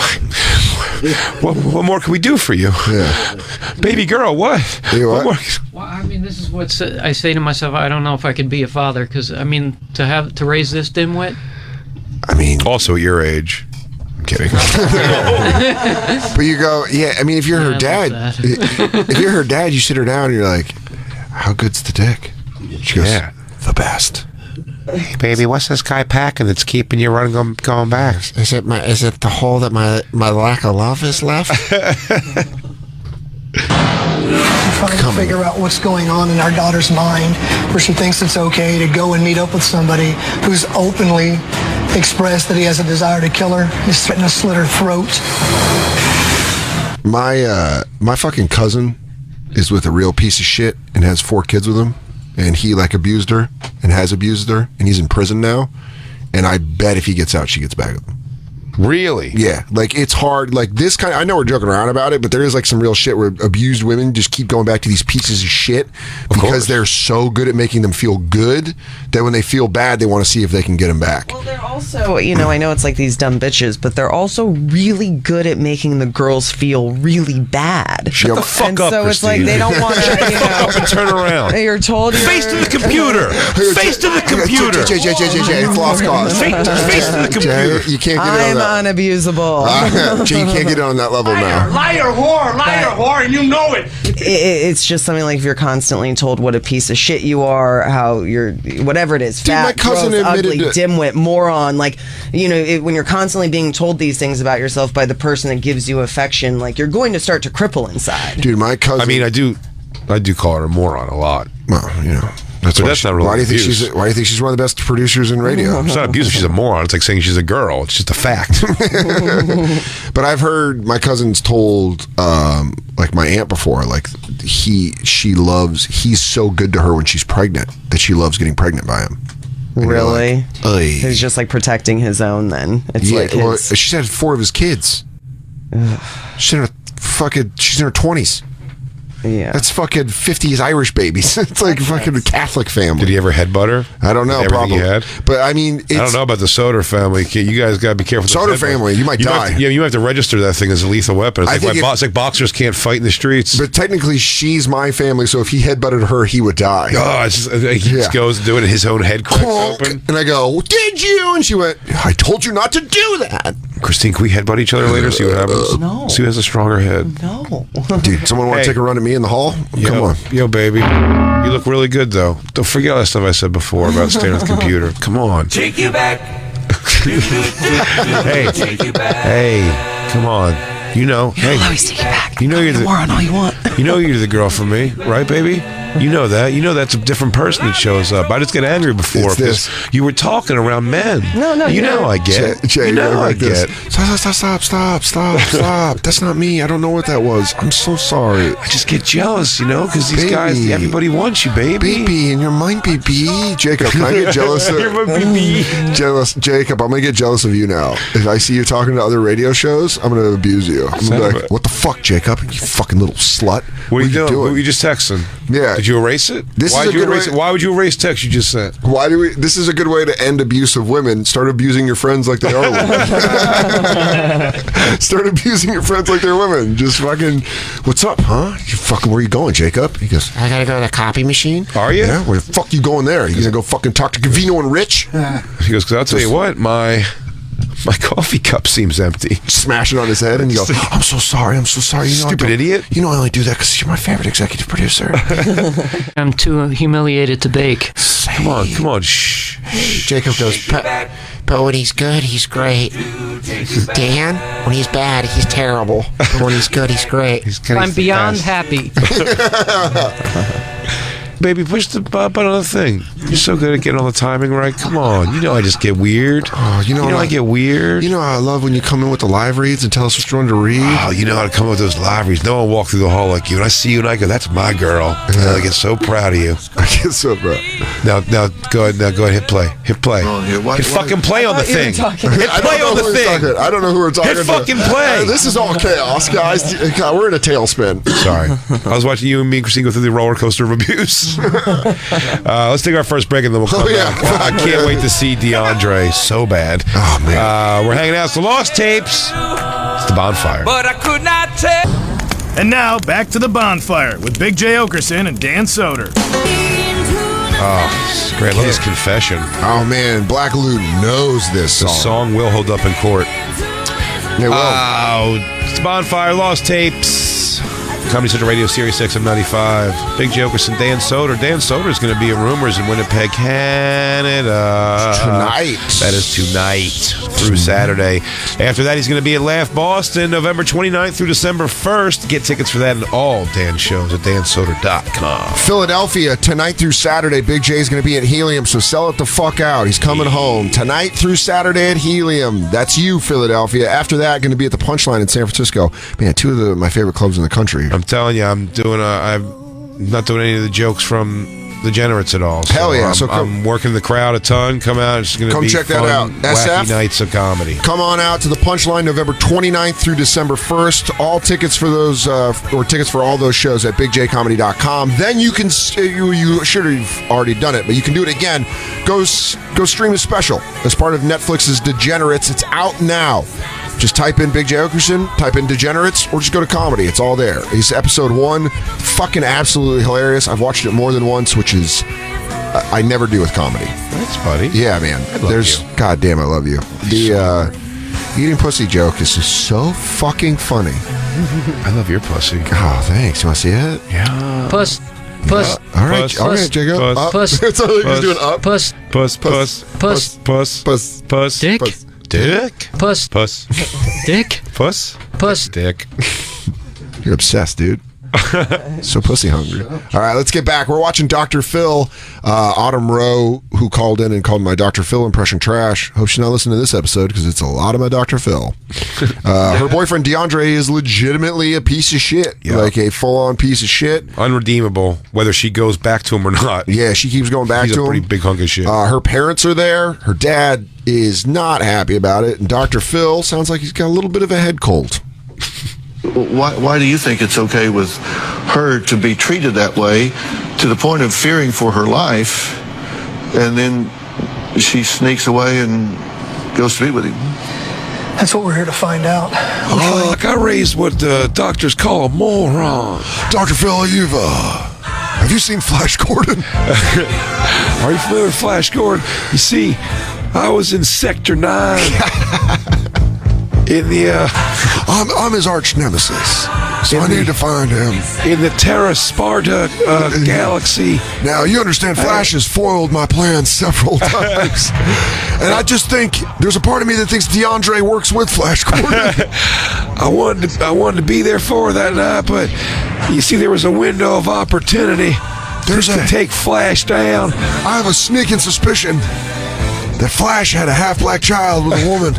what more can we do for you? Yeah. Baby girl, what? What more? Well, I mean, this is what I say to myself. I don't know if I could be a father because, I mean, to raise this dimwit. I mean, also at your age. I'm kidding. But you go, yeah. I mean, if you're her dad, if you're her dad, you sit her down and you're like, "How good's the dick?" She goes, "Yeah, the best." Hey, baby, what's this guy packing that's keeping you running going back? Is it the hole that my lack of love is left? Trying to figure out what's going on in our daughter's mind, where she thinks it's okay to go and meet up with somebody who's openly expressed that he has a desire to kill her. He's threatened to slit her throat. My fucking cousin is with a real piece of shit and has 4 kids with him, and he like abused her and has abused her, and he's in prison now. And I bet if he gets out, she gets back with him. Really? Yeah, like it's hard. Like this kind of, I know we're joking around about it, but there is like some real shit where abused women just keep going back to these pieces of shit because they're so good at making them feel good that when they feel bad, they want to see if they can get them back. Well, they're also, I know it's like these dumb bitches, but they're also really good at making the girls feel really bad. Shut the fuck and up, so it's like Christine. they don't want to, Fuck up and turn around. You're told you're... Face to the computer. Face to the computer. Jay, it's lost cause. Face to the computer. You can't get on that. Unabusable. Jay, you can't get on that level now. Liar, whore, and you know it. It's just something like if you're constantly told what a piece of shit you are, how you're, whatever it is, fat, my cousin gross, ugly, admitted dimwit, moron, like, when you're constantly being told these things about yourself by the person that gives you affection, like, you're going to start to cripple inside. Dude, my cousin... I mean, I do call her a moron a lot. Well, That's not really why do you think abuse. why do you think she's one of the best producers in radio? It's not abusive. She's a moron. It's like saying she's a girl. It's just a fact. But I've heard my cousin's told, like my aunt before, like he's so good to her when she's pregnant that she loves getting pregnant by him. And really? Like, he's just like protecting his own. Then it's like his... well, she's had 4 of his kids. She's in her 20s. Yeah. That's fucking 50s Irish babies. It's like fucking a Catholic family. Did he ever headbutt her? I don't know. Everything Probably. he had? But I mean, I don't know about the Soder family. You guys got to be careful. Soder family, you might die. You have to register that thing as a lethal weapon. It's like boxers can't fight in the streets. But technically, she's my family, so if he headbutted her, he would die. Oh, he just goes doing it. His own head cracks open. And I go, did you? And she went, I told you not to do that. Christine, can we headbutt each other later? See what happens? No. See who has a stronger head. No. Dude, someone want to take a run at me in the hall? Come on. Yo, baby. You look really good, though. Don't forget all that stuff I said before about staying on the computer. Come on. Take you back. Hey. Take you back. Hey, come on. Hey. Always take it back. You know you're the moron all you want. You know you're the girl for me, right, baby? You know that. You know that's a different person that shows up. I just get angry before because you were talking around men. No. You know I get. Jay, you know I get. Stop. That's not me. I don't know what that was. I'm so sorry. I just get jealous, because these guys, everybody wants you, baby. Baby, and you're mine, baby. Jacob, can I get jealous of You're my baby. Jacob, I'm going to get jealous of you now. If I see you talking to other radio shows, I'm going to abuse you. I'm going to be like, what the fuck, Jacob? You fucking little slut. What are you doing? What were you just texting? Yeah. Did you erase it? Why would you erase text you just sent? This is a good way to end abuse of women. Start abusing your friends like they are women. Start abusing your friends like they're women. Just fucking, what's up, huh? Where are you going, Jacob? He goes, I gotta go to the copy machine. Are you? Yeah, where the fuck you going there? You gonna go fucking talk to Gavino and Rich? He goes, because I'll tell you what, my coffee cup seems empty. Smash it on his head and you go, I'm so sorry. Stupid idiot. You know I only do that because you're my favorite executive producer. I'm too humiliated to bake. Come on. Shh. Jacob goes, but when he's good, he's great. Dan, when he's bad, he's terrible. But when he's good, he's great. I'm beyond happy. Baby, push the button on the thing. You're so good at getting all the timing right. Come on. I just get weird. Oh, I get weird. You know how I love when you come in with the live reads and tell us what you want to read? Oh, you know how to come up with those live reads. No one walk through the hall like you. And I see you and I go, that's my girl. And I get so proud of you. I get so proud. Now go ahead, hit play. Hit fucking play on the thing. Hit play on the thing. I don't know who we're talking to. Hit fucking play. This is all chaos, guys. God, we're in a tailspin. Sorry. I was watching you and me and Christine go through the roller coaster of abuse. Let's take our first break and then we'll come back. I can't wait to see DeAndre so bad. Oh, man. We're hanging out. It's the Lost Tapes. It's the Bonfire. But I could not tell. And now, back to the Bonfire with Big J. Oakerson and Dan Soder. Oh, great. I love this confession. Oh, man. Black Lou knows this song. The song will hold up in court. It will. It's the Bonfire, Lost Tapes. Comedy Central Radio, Series 6 of 95. Big J. Oakerson, Dan Soder. Dan Soder is going to be in Rumors in Winnipeg, Canada. Tonight. That is tonight through Saturday. After that, he's going to be at Laugh Boston, November 29th through December 1st. Get tickets for that and all Dan shows at dansoder.com. Philadelphia, tonight through Saturday. Big J is going to be at Helium, so sell it the fuck out. He's coming home. Tonight through Saturday at Helium. That's you, Philadelphia. After that, going to be at the Punchline in San Francisco. Man, two of my favorite clubs in the country. I'm telling you, I'm not doing any of the jokes from Degenerates at all. Hell yeah. I'm working the crowd a ton. Come out. It's going to be check fun, that out. wacky SF? nights of comedy. Come on out to the Punchline November 29th through December 1st. All tickets for those, or tickets for all those shows at bigjcomedy.com. Then you can, you should have already done it, but you can do it again. Go stream a special as part of Netflix's Degenerates. It's out now. Just type in Big J. Oakerson, type in Degenerates, or just go to comedy. It's all there. It's episode 1. Fucking absolutely hilarious. I've watched it more than once, which is I never do with comedy. Thanks, buddy. Yeah, man. There's you. God damn, I love you. The eating pussy joke is just so fucking funny. I love your pussy. Oh, thanks. You want to see it? Yeah. Puss. All right, Jacob. Puss. It's all he's doing up. Puss. Dick. Dick. Puss. Dick. Puss. Dick. You're obsessed, dude. So pussy hungry. All right, let's get back. We're watching Dr. Phil. Autumn Rowe, who called in and called my Dr. Phil impression trash. Hope she's not listening to this episode because it's a lot of my Dr. Phil. Her boyfriend DeAndre is legitimately a piece of shit. Yep. Like a full-on piece of shit. Unredeemable, whether she goes back to him or not. Yeah, she keeps going back to him. He's a pretty big hunk of shit. Her parents are there. Her dad is not happy about it. And Dr. Phil sounds like he's got a little bit of a head cold. Why do you think it's okay with her to be treated that way to the point of fearing for her life, and then she sneaks away and goes to be with him? That's what we're here to find out. Like I raised what the doctors call a moron. Dr. Phil, have you seen Flash Gordon? Are you familiar with Flash Gordon? You see, I was in Sector 9. In the I'm his arch nemesis, so I need to find him in the Terra Sparta galaxy. Now you understand, Flash has foiled my plans several times, and I just think there's a part of me that thinks DeAndre works with Flash Gordon. I wanted to be there for that night, but you see, there was a window of opportunity to take Flash down. I have a sneaking suspicion that Flash had a half-black child with a woman.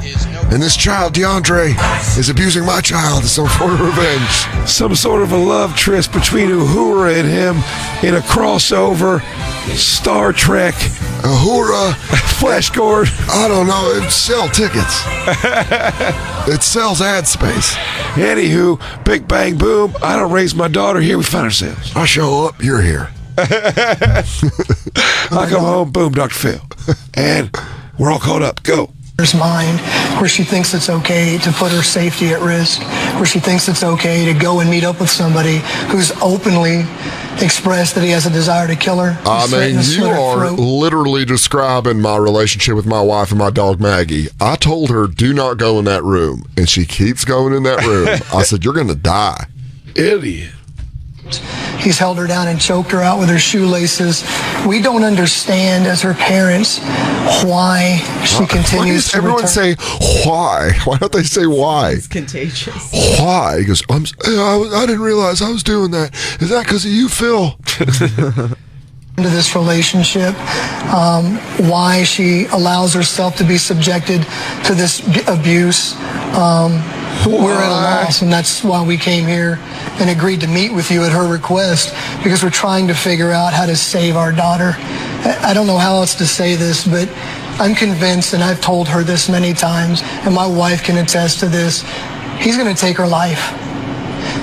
And this child, DeAndre, is abusing my child as some sort of revenge. Some sort of a love tryst between Uhura and him in a crossover Star Trek. Uhura? Flash Gordon? I don't know. It sells tickets. It sells ad space. Anywho, big bang boom. I don't raise my daughter here. We find ourselves. I show up. You're here. I come home. Boom, Dr. Phil. And we're all caught up. Go. Mind where she thinks it's okay to put her safety at risk, where she thinks it's okay to go and meet up with somebody who's openly expressed that he has a desire to kill her. I mean, you are literally describing my relationship with my wife and my dog Maggie. I told her, do not go in that room, and she keeps going in that room. I said, you're going to die. Idiot. He's held her down and choked her out with her shoelaces. We don't understand as her parents why she continues to everyone say why? Why don't they say why? It's contagious. Why? He goes, I didn't realize I was doing that. Is that because of you, Phil? Into this relationship, why she allows herself to be subjected to this abuse. We're at a loss, and that's why we came here and agreed to meet with you at her request, because we're trying to figure out how to save our daughter. I don't know how else to say this, but I'm convinced, and I've told her this many times, and my wife can attest to this, he's going to take her life.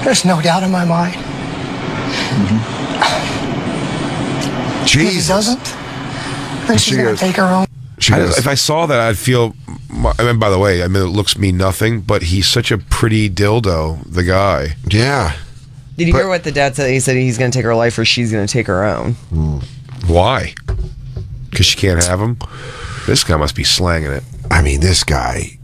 There's no doubt in my mind. Jesus. If he doesn't, then she's going to take her own. If I saw that, I'd feel. I mean, by the way, it looks mean nothing, but he's such a pretty dildo, the guy. Yeah. Did you hear what the dad said? He said he's going to take her life, or she's going to take her own. Why? Because she can't have him? This guy must be slanging it. I mean, this guy.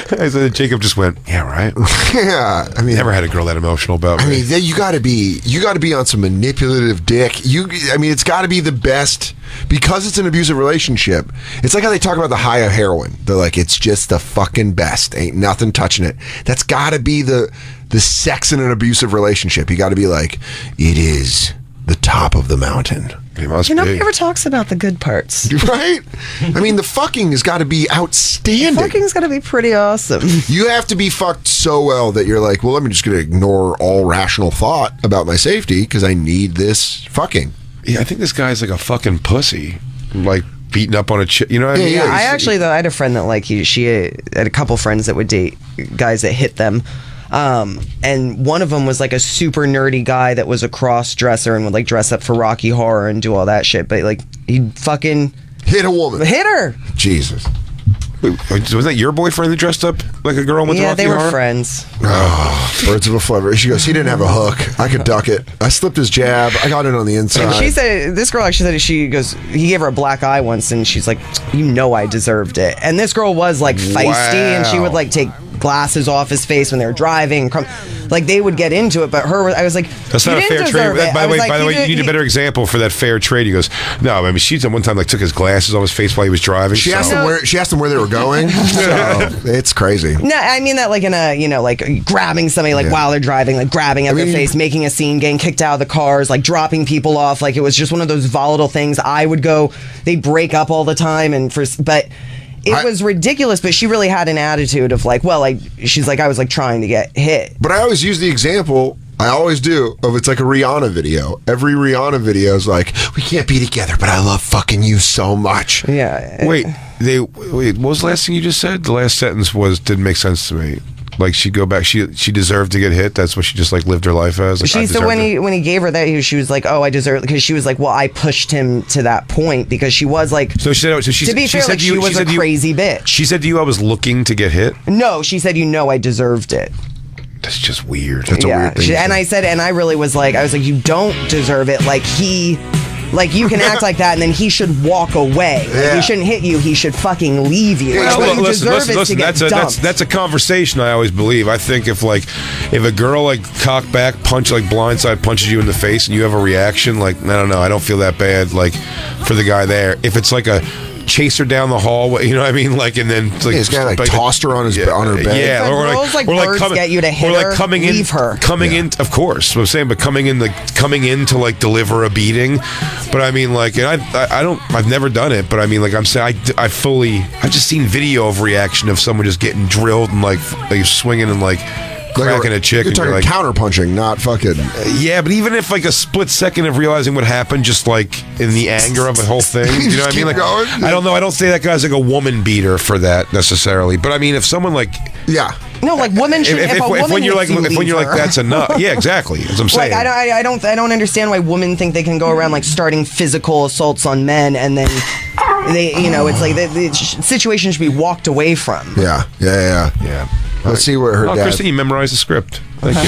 So Jacob just went, yeah, right. Yeah, I mean, never had a girl that emotional about me. I mean, you got to be on some manipulative dick. It's got to be the best because it's an abusive relationship. It's like how they talk about the high of heroin. They're like, it's just the fucking best. Ain't nothing touching it. That's got to be the sex in an abusive relationship. You got to be like, it is the top of the mountain. Nobody ever talks about the good parts. Right? I mean, the fucking has got to be outstanding. Fucking's got to be pretty awesome. You have to be fucked so well that you're like, well, I'm just going to ignore all rational thought about my safety because I need this fucking. Yeah, I think this guy's like a fucking pussy. Like, beating up on a chick. You know what I mean? Yeah, I had a friend that she had a couple friends that would date guys that hit them. And one of them was like a super nerdy guy that was a cross dresser and would like dress up for Rocky Horror and do all that shit. But like he fucking hit a woman, hit her. Jesus. Wait, was that your boyfriend that dressed up like a girl with Rocky Horror? Yeah, they were friends. Oh, birds of a feather. She goes, he didn't have a hook. I could duck it. I slipped his jab. I got it on the inside. She said, this girl actually said, she goes, he gave her a black eye once and she's like, you know I deserved it. And this girl was like feisty and she would like take glasses off his face when they were driving. Like they would get into it, but I was like, that's not a fair trade. By the way, you need a better example for that fair trade. He goes, no, I mean, she one time like took his glasses off his face while he was driving. She asked him where they were going. So it's crazy. No, I mean that like in a, like grabbing somebody like while they're driving, like grabbing at their face, making a scene, getting kicked out of the cars, like dropping people off. Like it was just one of those volatile things. I would go, they break up all the time, but it was ridiculous, but she really had an attitude of like, she's like, I was like trying to get hit. But I always use the example, I always do, of it's like a Rihanna video. Every Rihanna video is like, we can't be together, but I love fucking you so much. Yeah. Wait, what was the last thing you just said? The last sentence didn't make sense to me. Like she'd go back, she deserved to get hit. That's what she just like lived her life as. Like, so when he gave her that, she was like, "Oh, I deserve," because she was like, "Well, I pushed him to that point because she was like." So she said, to be fair, like she was a crazy bitch. She said to you, "I was looking to get hit." No, she said, I deserved it. That's just weird. That's a weird thing. And I said, and I really was like, you don't deserve it. Like you can act like that, and then he should walk away. Like, he shouldn't hit you. He should fucking leave you. Well, you deserve it to get dumped. that's a conversation. I always believe. I think if a girl like cock back punch like blindside punches you in the face, and you have a reaction like, I don't know, I don't feel that bad. Like for the guy there, if it's like a chase her down the hallway, you know what I mean? Like, and then like he's kind of like tossed her on her bed. Yeah, or like get you to hit her, coming leave her. Coming in, of course. What I'm saying, but coming in to like deliver a beating. But I mean, like, and I've never done it, but I mean, like, I'm saying, I've just seen video of reaction of someone just getting drilled and like swinging and like cracking a chick. You're talking like, counter punching, not fucking. Yeah, but even if like a split second of realizing what happened, just like in the anger of the whole thing, you know what I mean? Like, going? I don't know. I don't say that guy's like a woman beater for that necessarily, but I mean, if someone like, no, like women should. If when you're like that's enough. Yeah, exactly. As I'm saying. Like I don't understand why women think they can go around like starting physical assaults on men and then they, it's like the situation should be walked away from. Yeah. Let's see where her dad. Kristen, you memorized the script. Thank you.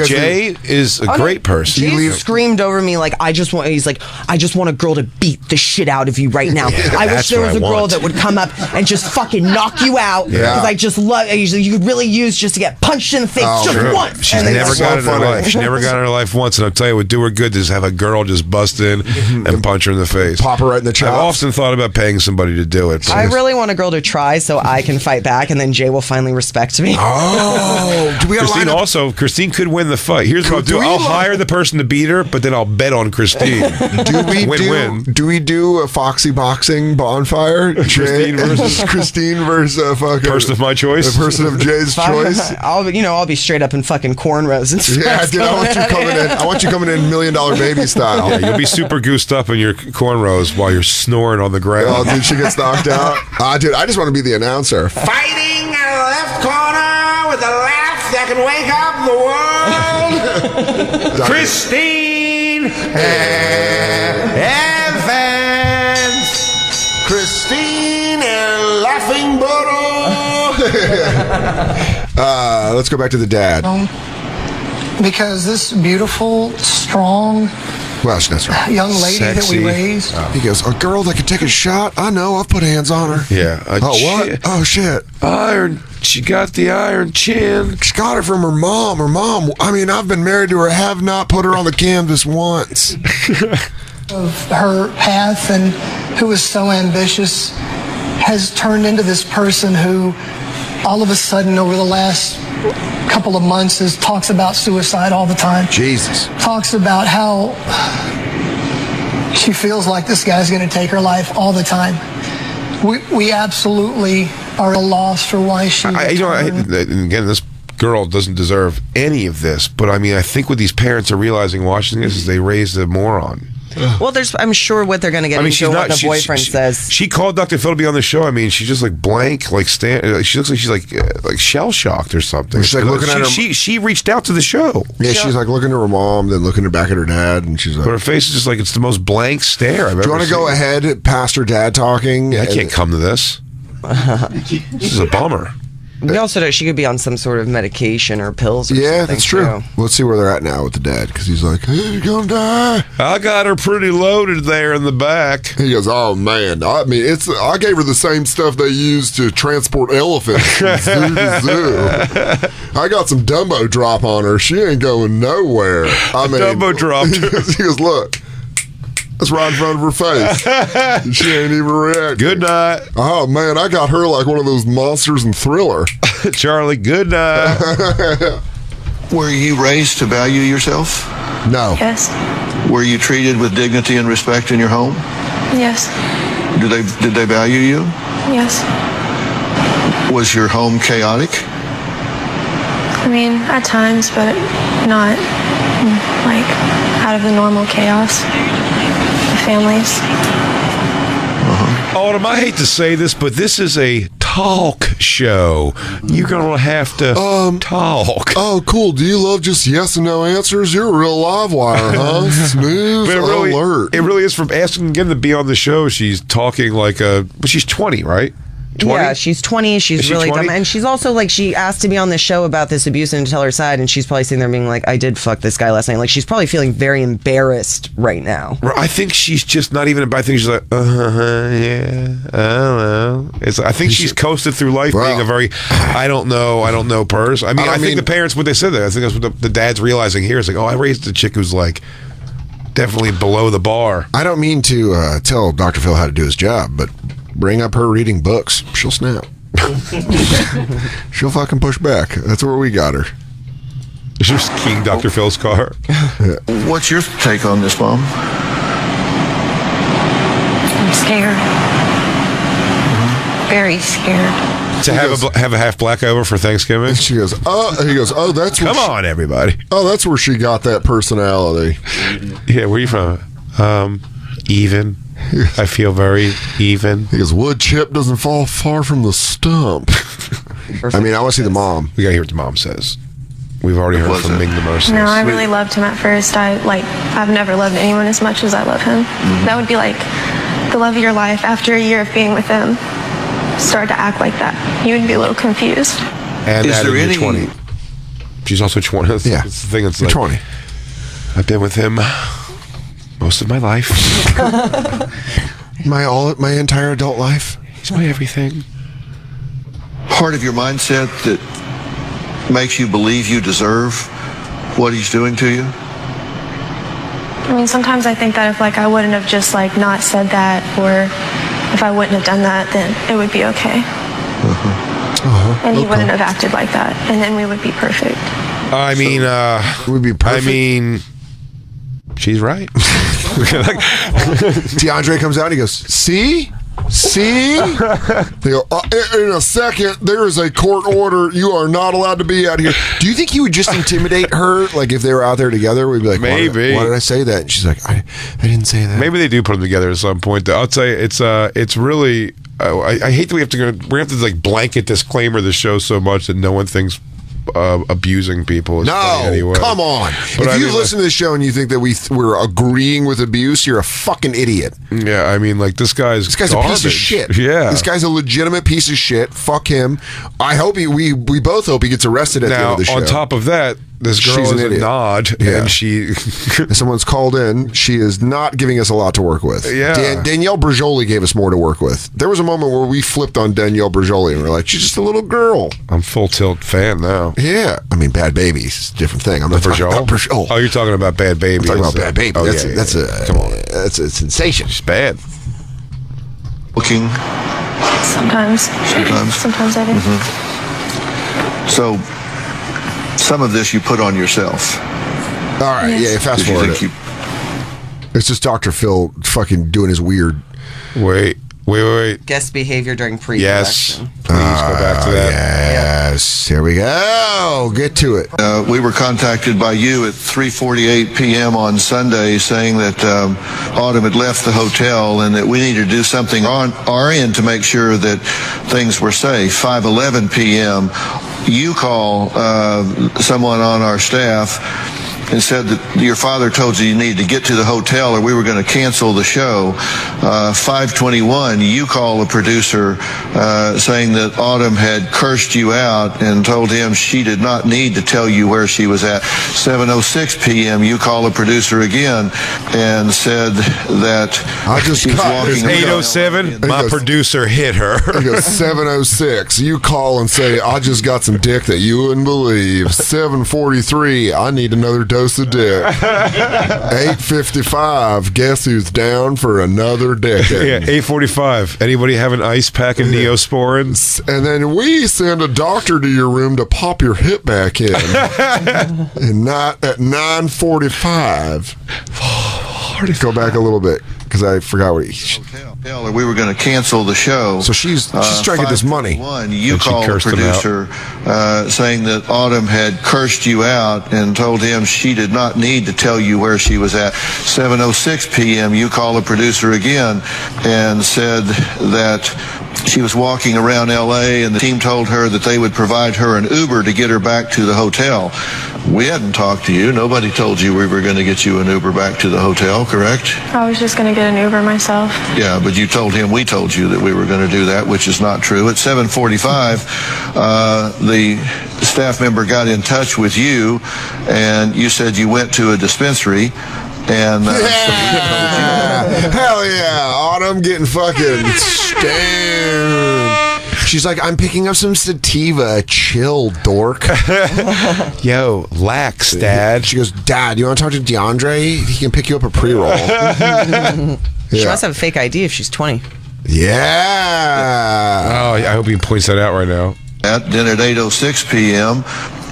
Jay is a great person. He screamed over me like, I just want a girl to beat the shit out of you right now. I wish there was a girl that would come up and just fucking knock you out because I just love. You could really use just to get punched in the face just once. She's never got it in her life. She never got it in her life once, and I'll tell you, it would do her good to just have a girl just bust in and punch her in the face, pop her right in the chops. I've often thought about paying somebody to do it. I really want a girl to try so I can fight back, and then Jay will finally respect me. Do we Christine could win the fight. Here's what I'll do. I'll hire the person to beat her, but then I'll bet on Christine. Do we do a Foxy boxing bonfire? Christine versus fucking person of my choice. The person of Jay's choice. I'll be straight up in fucking cornrows and stuff. Yeah, dude, I want you coming in $1 Million Baby style. Yeah, you'll be super goosed up in your cornrows while you're snoring on the ground. Oh, dude, she gets knocked out. Dude, I just want to be the announcer. Fighting at the left corner with a laugh that can wake up the world. Christine Evans. Christine and Laughing Buddha. Let's go back to the dad. Because this beautiful, strong, Well, that's right. young lady that Sexy. we raised. He goes, a girl that could take a shot? I know, I've put hands on her. Yeah. Oh, what? Oh, shit. Iron. She got the iron chin. She got it from her mom. Her mom, I mean, I've been married to her, have not put her on the canvas once. Of her path, and who was so ambitious, has turned into this person who all of a sudden over the last couple of months talks about suicide all the time. Jesus. Talks about how she feels like this guy's going to take her life all the time. We absolutely are at a loss for why she... and again, this girl doesn't deserve any of this, but I mean, I think what these parents are realizing watching this is they raised a moron. Well, I'm sure what they're going to get into what the boyfriend says. She called Dr. Phil to be on the show. I mean, she's just like blank, like she looks like she's like shell shocked or something. She's like looking at her. She reached out to the show. Yeah, she's like looking at her mom, then looking back at her dad, and she's like, but her face is just like it's the most blank stare I've ever seen. Do you want to go ahead past her dad talking? Yeah, I can't come to this. This is a bummer. We also know she could be on some sort of medication or pills or something. Yeah, that's true. Too. Let's see where they're at now with the dad, because he's like, hey, you're gonna die. I got her pretty loaded there in the back. He goes, oh man, I mean, I gave her the same stuff they use to transport elephants from zoo to zoo. I got some Dumbo drop on her. She ain't going nowhere. I mean, Dumbo dropped her. He goes, look. That's right in front of her face. She ain't even reacting. Good night. Oh, man, I got her like one of those monsters in Thriller. Charlie, good night. Were you raised to value yourself? No. Yes. Were you treated with dignity and respect in your home? Yes. Did they value you? Yes. Was your home chaotic? I mean, at times, but not like out of the normal chaos. Families. Autumn, I hate to say this, but this is a talk show. You're gonna have to talk. Oh, cool. Do you love just yes and no answers? You're a real live wire, huh? Snooze alert. It really is. From asking again to be on the show, she's talking like she's 20, right? 20? Yeah, she's 20. She's really 20? dumb. And she's also like, she asked to be on the show about this abuse and to tell her side. And she's probably sitting there being like, I did fuck this guy last night. Like, she's probably feeling very embarrassed right now. I think she's just not even I think she's like, yeah, I don't know. I think she's coasted through life being a very, I don't know person. I mean, I think the parents, what they said there, I think that's what the dad's realizing here is like, oh, I raised a chick who's like, definitely below the bar. I don't mean to tell Dr. Phil how to do his job, but bring up her reading books. She'll snap. She'll fucking push back. That's where we got her. Is just keying Dr. Phil's car? Yeah. What's your take on this, Mom? I'm scared. Very scared. To have a half black over for Thanksgiving? She goes, he goes, oh, that's where Come on, everybody. Oh, that's where she got that personality. Yeah, where are you from? Even. I feel very even. He goes, wood chip doesn't fall far from the stump. I mean, I want to see the mom. We got to hear what the mom says. We've already heard from Ming the Merciless. No, I really loved him at first. I've never loved anyone as much as I love him. That would be like the love of your life. After a year of being with him, start to act like that. You would be a little confused. And Is there any 20? She's also 20. Yeah, it's the thing. It's you're like 20. I've been with him most of my life. my entire adult life. He's my everything. Part of your mindset that makes you believe you deserve what he's doing to you? I mean, sometimes I think that if I wouldn't have just not said that, or if I wouldn't have done that, then it would be okay. And he wouldn't have acted like that, and then we would be perfect. I mean, we'd be perfect. I mean, she's right. DeAndre comes out and he goes, see? They go, in a second, there is a court order. You are not allowed to be out here. Do you think he would just intimidate her? Like if they were out there together, we'd be like, maybe. Why did I say that? And she's like, I didn't say that. Maybe they do put them together at some point. I'll tell you, it's really. I hate that we have to blanket disclaimer the show so much that no one thinks abusing people is funny anyway. Come on. But if you listen to this show and you think that we're agreeing with abuse, you're a fucking idiot. Yeah, I mean, this guy's a piece of shit. Yeah, this guy's a legitimate piece of shit. Fuck him. I hope we both hope he gets arrested at the end of the show. On top of that, This girl she's is an a idiot. nod, and she... Someone's called in. She is not giving us a lot to work with. Yeah. Danielle Bergioli gave us more to work with. There was a moment where we flipped on Danielle Bergioli and we're like, she's just a little girl. I'm full tilt fan now. Yeah. I mean, Bad Babies, different thing. I'm not talking about Bergioli. Oh, you're talking about Bad Baby. I'm talking about Bad Baby. Oh, That's a sensation. It's bad. Looking. Sometimes. Sometimes I do. So, some of this you put on yourself. All right, Yes. fast Did you forward. think It's just Dr. Phil fucking doing his weird. Wait. Guest behavior during Yes. pre-production. Please go back to that. Yes. Here we go. Get to it. We were contacted by you at 3:48 p.m. on Sunday saying that Autumn had left the hotel and that we needed to do something on our end to make sure that things were safe. 5:11 p.m. You call someone on our staff and said that your father told you needed to get to the hotel or we were going to cancel the show. 5:21, you call a producer saying that Autumn had cursed you out and told him she did not need to tell you where she was at. 7:06 p.m., you call a producer again and said that she was walking around. 8:07, my producer hit her. He goes, 7:06. You call and say, I just got some dick that you wouldn't believe. 7:43, I need another dose of dick. 8:55, guess who's down for another decade? Yeah, 8:45. Anybody have an ice pack of Neosporin? And then we send a doctor to your room to pop your hip back in. And not at 9:45. Go back a little bit because I forgot what he. Or we were going to cancel the show. So she's trying to get this money. You called the producer saying that Autumn had cursed you out and told him she did not need to tell you where she was at. 7:06 p.m. You call the producer again and said that she was walking around L.A. and the team told her that they would provide her an Uber to get her back to the hotel. We hadn't talked to you. Nobody told you we were going to get you an Uber back to the hotel, correct? I was just going to get an Uber myself. Yeah, but you told him we told you that we were going to do that, which is not true. At 7:45, the staff member got in touch with you, and you said you went to a dispensary. And hell yeah, Autumn getting fucking stoned. She's like, I'm picking up some sativa. Chill, dork. Yo, lax, Dad. She goes, Dad, you want to talk to DeAndre? He can pick you up a pre-roll. She must have a fake ID if she's 20. Yeah. Oh, I hope he points that out right now. Then at 8:06 p.m.,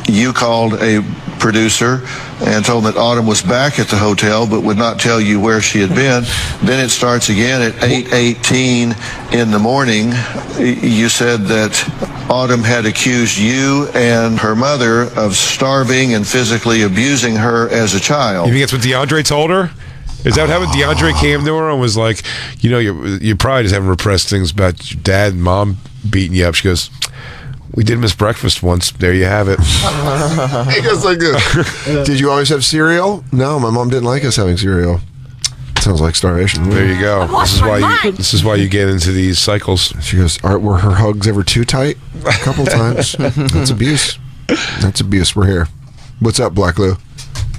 you called a producer and told him that Autumn was back at the hotel but would not tell you where she had been. Then it starts again at 8:18 in the morning. You said that Autumn had accused you and her mother of starving and physically abusing her as a child. You think that's what DeAndre told her? Is that what happened? DeAndre came to her and was like, you know, you probably just haven't repressed things about your dad and mom beating you up. She goes, we did miss breakfast once. There you have it. He goes like this. Did you always have cereal? No, my mom didn't like us having cereal. Sounds like starvation. There you go. This is why you get into these cycles. She goes, were her hugs ever too tight? A couple times. That's abuse. That's abuse. We're here. What's up, Black Lou?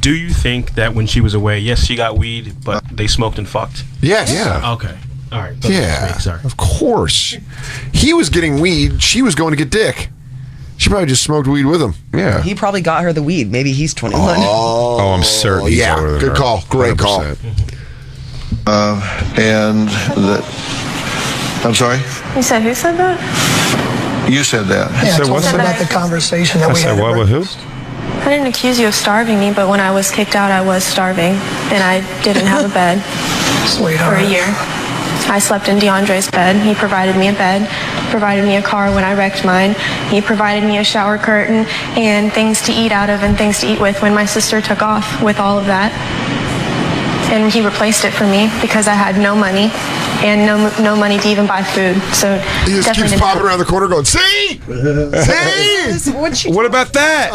Do you think that when she was away, yes, she got weed, but they smoked and fucked? Yes. Yeah. Okay. All right. Yeah. Sorry. Of course. He was getting weed. She was going to get dick. She probably just smoked weed with him. Yeah. He probably got her the weed. Maybe he's 21. Oh, I'm certain. He's older than good her. call. Great 100%. call. And I'm sorry? You said who said that? You said that. Yeah, said told what? us about the conversation that I we had. said what with who? I didn't accuse you of starving me, but when I was kicked out, I was starving, and I didn't have a bed Sweetheart. for a year. I slept in DeAndre's bed. He provided me a bed, provided me a car when I wrecked mine. He provided me a shower curtain and things to eat out of and things to eat with when my sister took off with all of that. And he replaced it for me because I had no money and no money to even buy food. So He just keeps popping around the corner going, see? See? What about that?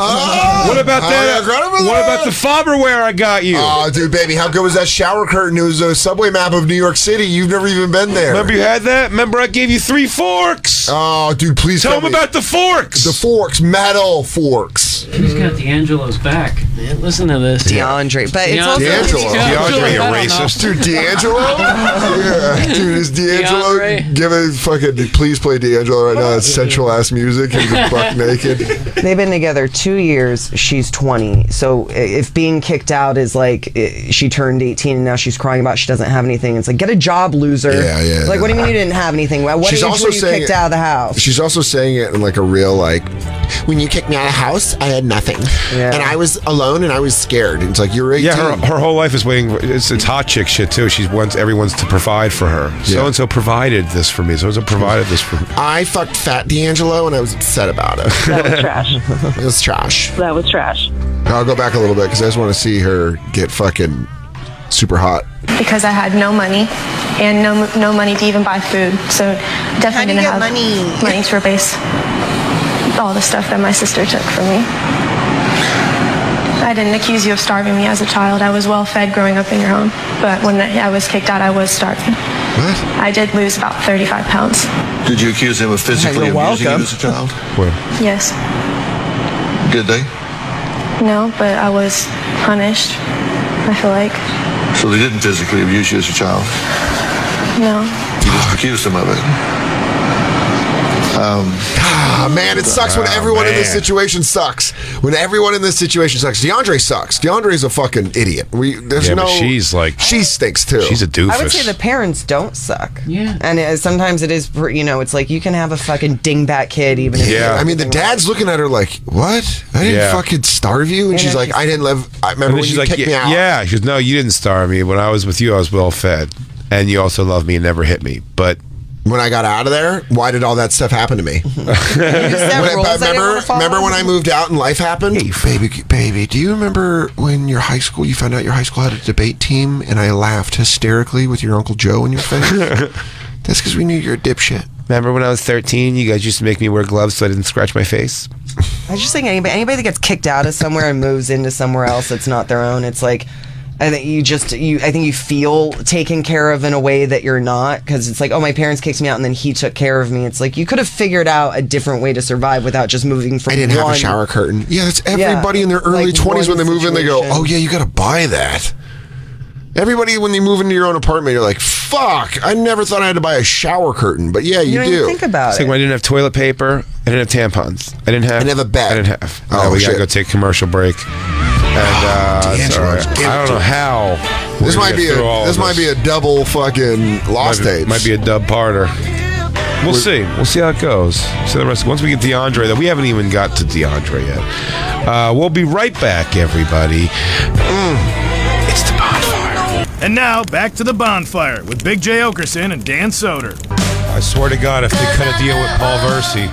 What about that? What about the Faberware I got you? Oh, dude, baby, how good was that shower curtain? It was a subway map of New York City. You've never even been there. Remember you had that? Remember I gave you 3 forks? Oh, dude, please Tell them about the forks. The forks, metal forks. Yes. She's got D'Angelo's back. Man, listen to this. DeAndre. But it's also DeAndre, you racist. Dude, D'Angelo? Yeah. Dude, is D'Angelo... Give a fucking... Please play D'Angelo right now. It's sensual-ass music. He's buck naked. They've been together 2 years. She's 20. So if being kicked out is like she turned 18 and now she's crying about she doesn't have anything, it's like, get a job, loser. Yeah. Like, what do you mean you didn't have anything? What age were you kicked out of the house? She's also saying it in like a real like... When you kicked me out of the house, I had nothing. Yeah. And I was alone and I was scared. It's like, you're 18. Yeah, her whole life is waiting. It's hot chick shit, too. She wants everyone's to provide for her. So-and-so provided this for me. So-and-so provided this for me. I fucked fat D'Angelo and I was upset about it. That was trash. It was trash. That was trash. I'll go back a little bit because I just want to see her get fucking super hot. Because I had no money and no money to even buy food. So definitely didn't have money to replace all the stuff that my sister took from me. I didn't accuse you of starving me as a child. I was well fed growing up in your home. But when I was kicked out, I was starving. What? I did lose about 35 pounds. Did you accuse him of physically abusing you as a child? Where? Yes. Did they? No, but I was punished, I feel like. So they didn't physically abuse you as a child? No. You just accused him of it. Man, it sucks when everyone in this situation sucks. When everyone in this situation sucks. DeAndre sucks. DeAndre's a fucking idiot. But she's like... She stinks, too. She's a doofus. I would say the parents don't suck. Yeah. And sometimes it is, it's like you can have a fucking dingbat kid even if I mean, the dad's looking at her like, what? I didn't fucking starve you? And she's like, I didn't live... I remember when you kicked me out. Yeah. She goes, no, you didn't starve me. When I was with you, I was well fed. And you also loved me and never hit me. But... When I got out of there, why did all that stuff happen to me? Remember when I moved out and life happened? Hey, baby, do you remember when you found out your high school had a debate team and I laughed hysterically with your Uncle Joe in your face? That's because we knew you're a dipshit. Remember when I was 13, you guys used to make me wear gloves so I didn't scratch my face? I just think anybody that gets kicked out of somewhere and moves into somewhere else that's not their own, it's like... I think you feel taken care of in a way that you're not, because it's like, oh, my parents kicked me out and then he took care of me. It's like you could have figured out a different way to survive without just moving from. I didn't have a shower curtain. Yeah, that's everybody in their early 20s when they move in. They go, oh yeah, you got to buy that. Everybody, when you move into your own apartment, you're like, fuck, I never thought I had to buy a shower curtain. But yeah, you do. Even think about it. Like when I didn't have toilet paper, I didn't have tampons. I didn't have a bed. I didn't have. Oh, we got to go take a commercial break. And sorry, I don't know how. This might be a double fucking lost tape. Might be a dub parter. We'll see. We'll see how it goes. See the rest. Once we get DeAndre, though, we haven't even got to DeAndre yet. We'll be right back, everybody. It's the Bonfire. And now back to the Bonfire with Big J Oakerson and Dan Soder. I swear to God, if they cut a deal with Paul Versi,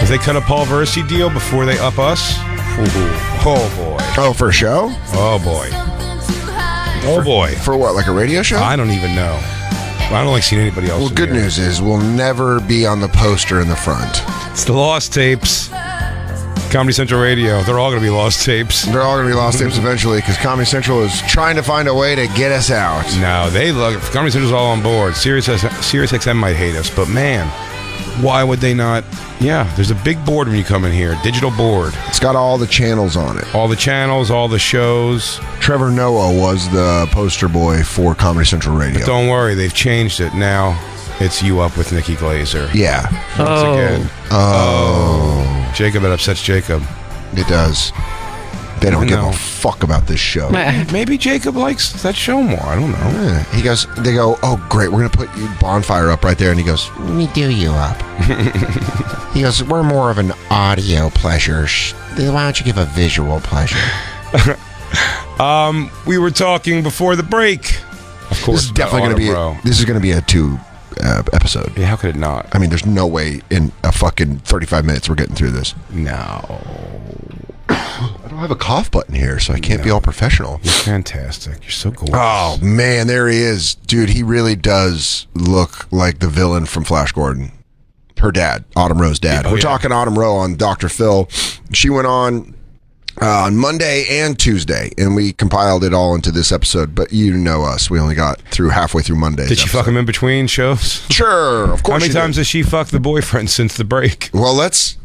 if they cut a Paul Versi deal before they up us, oh boy. Oh, for a show? Oh boy. Oh boy. For what? Like a radio show? I don't even know. I don't like seeing anybody else. Well, good news is we'll never be on the poster in the front. It's the lost tapes. Comedy Central Radio. They're all going to be lost tapes. They're all going to be lost tapes eventually because Comedy Central is trying to find a way to get us out. No, they look. Comedy Central's all on board. Sirius XM might hate us, but man, why would they not? Yeah, there's a big board when you come in here. Digital board. It's got all the channels on it. All the channels, all the shows. Trevor Noah was the poster boy for Comedy Central Radio. But don't worry, they've changed it. Now it's You Up with Nikki Glazer. Yeah. Once again. Oh. Jacob, it upsets Jacob. It does. They don't give a fuck about this show. Maybe Jacob likes that show more. I don't know. Yeah. They go, oh, great, we're going to put you Bonfire up right there. And he goes, let me do You Up. He goes, we're more of an audio pleasure. Why don't you give a visual pleasure? We were talking before the break. Of course, this is definitely going to be. This is going to be a 2 episode. Yeah, how could it not? I mean, there's no way in a fucking 35 minutes we're getting through this. No. I don't have a cough button here, so I can't be all professional. You're fantastic. You're so gorgeous. Oh, man, there he is. Dude, he really does look like the villain from Flash Gordon. Her dad, Autumn Rowe's dad. We're talking Autumn Rowe on Dr. Phil. She went on on Monday and Tuesday, and we compiled it all into this episode. But you know us, we only got through halfway through Monday. Did she fuck him in between shows? Sure, of course. How many times has she fucked the boyfriend since the break? Well, let's.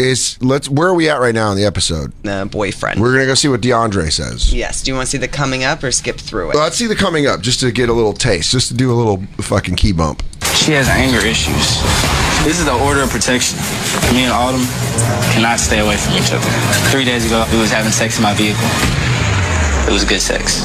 Where are we at right now in the episode? Boyfriend. We're gonna go see what DeAndre says. Yes. Do you want to see the coming up or skip through it? Well, let's see the coming up, just to get a little taste, just to do a little fucking key bump. She has anger issues. This is the order of protection. Me and Autumn cannot stay away from each other. 3 days ago, we was having sex in my vehicle. It was good sex.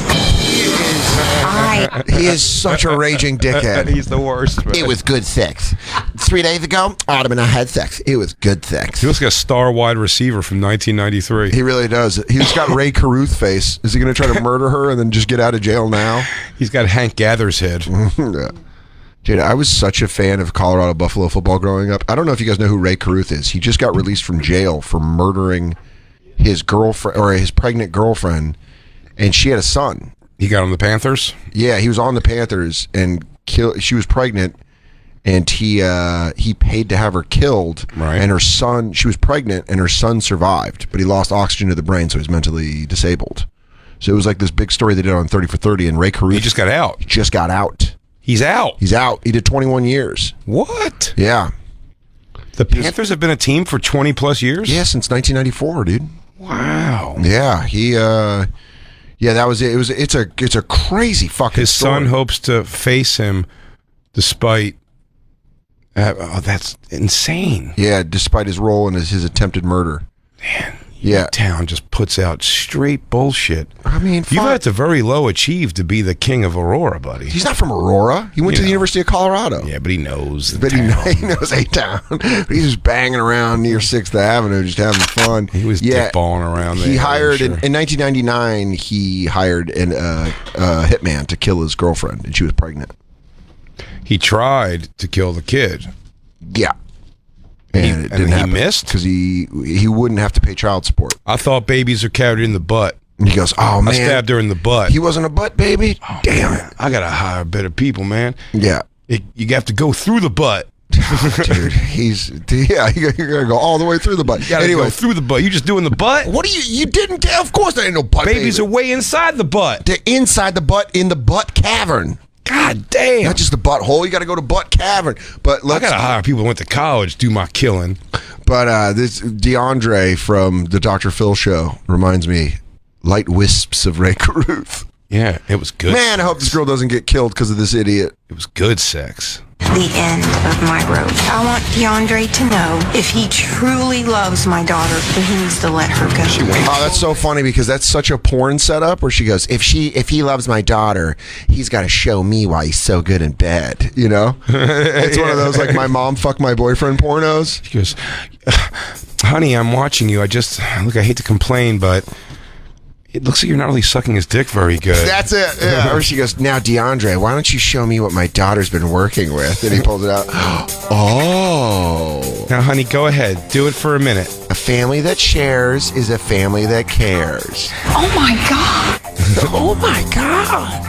He is such a raging dickhead. He's the worst. Man. It was good sex. 3 days ago, Autumn and I had sex. It was good sex. He looks like a star wide receiver from 1993. He really does. He's got Ray Caruth face. Is he going to try to murder her and then just get out of jail now? He's got Hank Gather's head. Yeah. Dude, I was such a fan of Colorado Buffalo football growing up. I don't know if you guys know who Ray Caruth is. He just got released from jail for murdering his girlfriend, or his pregnant girlfriend, and she had a son. He got on the Panthers? Yeah, he was on the Panthers, and she was pregnant, and he paid to have her killed. Right. And her son, she was pregnant, and her son survived, but he lost oxygen to the brain, so he's mentally disabled. So it was like this big story they did on 30 for 30, and Ray Caruth... He just got out. Just got out. He's out. He's out. He did 21 years. What? Yeah. The Panthers have been a team for 20 plus years? Yeah, since 1994, dude. Wow. Yeah, that was it. It's a crazy fucking His story. son hopes to face him despite that's insane. Yeah, despite his role in his attempted murder. Man. Yeah. Town just puts out straight bullshit. I mean, you've had to very low achieve to be the king of Aurora, buddy. He's not from Aurora. He went to the University of Colorado. Yeah, but he knows. But he knows A-Town. He's just banging around near 6th Avenue, just having fun. He was dickballing around there. He hired, in 1999, he hired a hitman to kill his girlfriend, and she was pregnant. He tried to kill the kid. Yeah. And it didn't happen. He missed? Because he wouldn't have to pay child support. I thought babies are carried in the butt. And he goes, oh, man. I stabbed her in the butt. He wasn't a butt baby? Oh, damn it. I got to hire better people, man. Yeah. You have to go through the butt. Dude, you got to go all the way through the butt. You got to go through the butt. You just doing the butt? What you didn't, of course there ain't no butt Babies are way inside the butt. They're inside the butt in the butt cavern. God damn. Not just the butthole. You got to go to butt cavern. But I got to hire people who went to college do my killing. But this DeAndre from the Dr. Phil show reminds me, light wisps of Ray Caruth. Yeah, it was good. Man, I hope this girl doesn't get killed because of this idiot. It was good sex. The end of my road. I want DeAndre to know if he truly loves my daughter, then he needs to let her go. Oh, that's so funny because that's such a porn setup where she goes, if he loves my daughter, he's got to show me why he's so good in bed, you know? It's one of those like my mom fucked my boyfriend pornos. She goes, honey, I'm watching you. I hate to complain, but it looks like you're not really sucking his dick very good. That's it. Yeah. Or she goes, now, DeAndre, why don't you show me what my daughter's been working with? And he pulls it out. Oh. Now, honey, go ahead. Do it for a minute. A family that shares is a family that cares. Oh my God. Oh my God.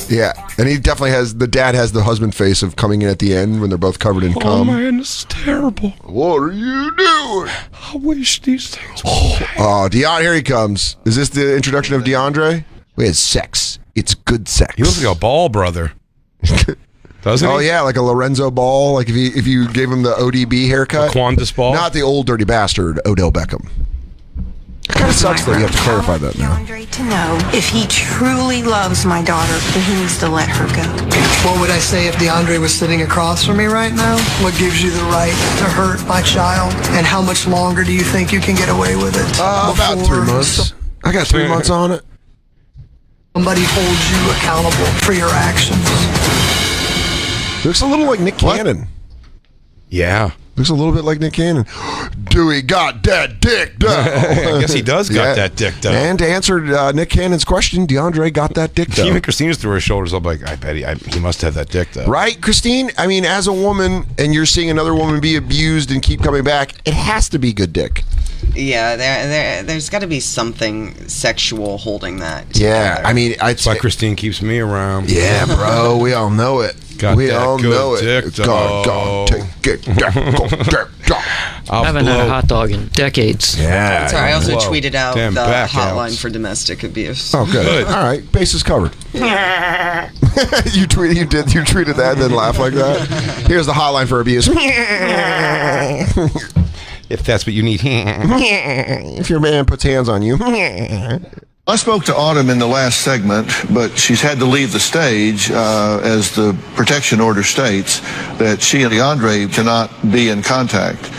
Yeah. And he definitely the dad has the husband face of coming in at the end when they're both covered in cum. Oh, man, this is terrible. What are you doing? I wish these things were Oh, here he comes. Is this the introduction of DeAndre? We had sex. It's good sex. He looks like a Ball brother. Doesn't he? Oh, yeah, like a Lorenzo Ball. Like if you gave him the ODB haircut. Quandis Ball? Not the old dirty bastard, Odell Beckham. It kind of sucks, though. You have to clarify that now. DeAndre to know if he truly loves my daughter, then he needs to let her go. What would I say if DeAndre was sitting across from me right now? What gives you the right to hurt my child? And how much longer do you think you can get away with it? About 3 months. I got 3 months on it. Somebody holds you accountable for your actions. Looks a little like Nick Cannon. Yeah. Looks a little bit like Nick Cannon. Dewey got that dick done. I guess he does got that dick done. And to answer Nick Cannon's question, DeAndre got that dick done. Even Christina's threw her shoulders up like, I bet he must have that dick done. Right, Christine? I mean, as a woman, and you're seeing another woman be abused and keep coming back, it has to be good dick. Yeah, there's got to be something sexual holding that together. Yeah, I mean, that's why Christine keeps me around. Yeah, bro, we all know it. Got we that all good know dick, it. Go, take it, go, I haven't had a hot dog in decades. Yeah. Sorry, I also Whoa. tweeted out Damn the back hotline outs. for domestic abuse. Oh, good. All right, bases covered. you tweeted that and then laughed like that. Here's the hotline for abuse. If that's what you need. If your man puts hands on you. I spoke to Autumn in the last segment, but she's had to leave the stage as the protection order states that she and DeAndre cannot be in contact.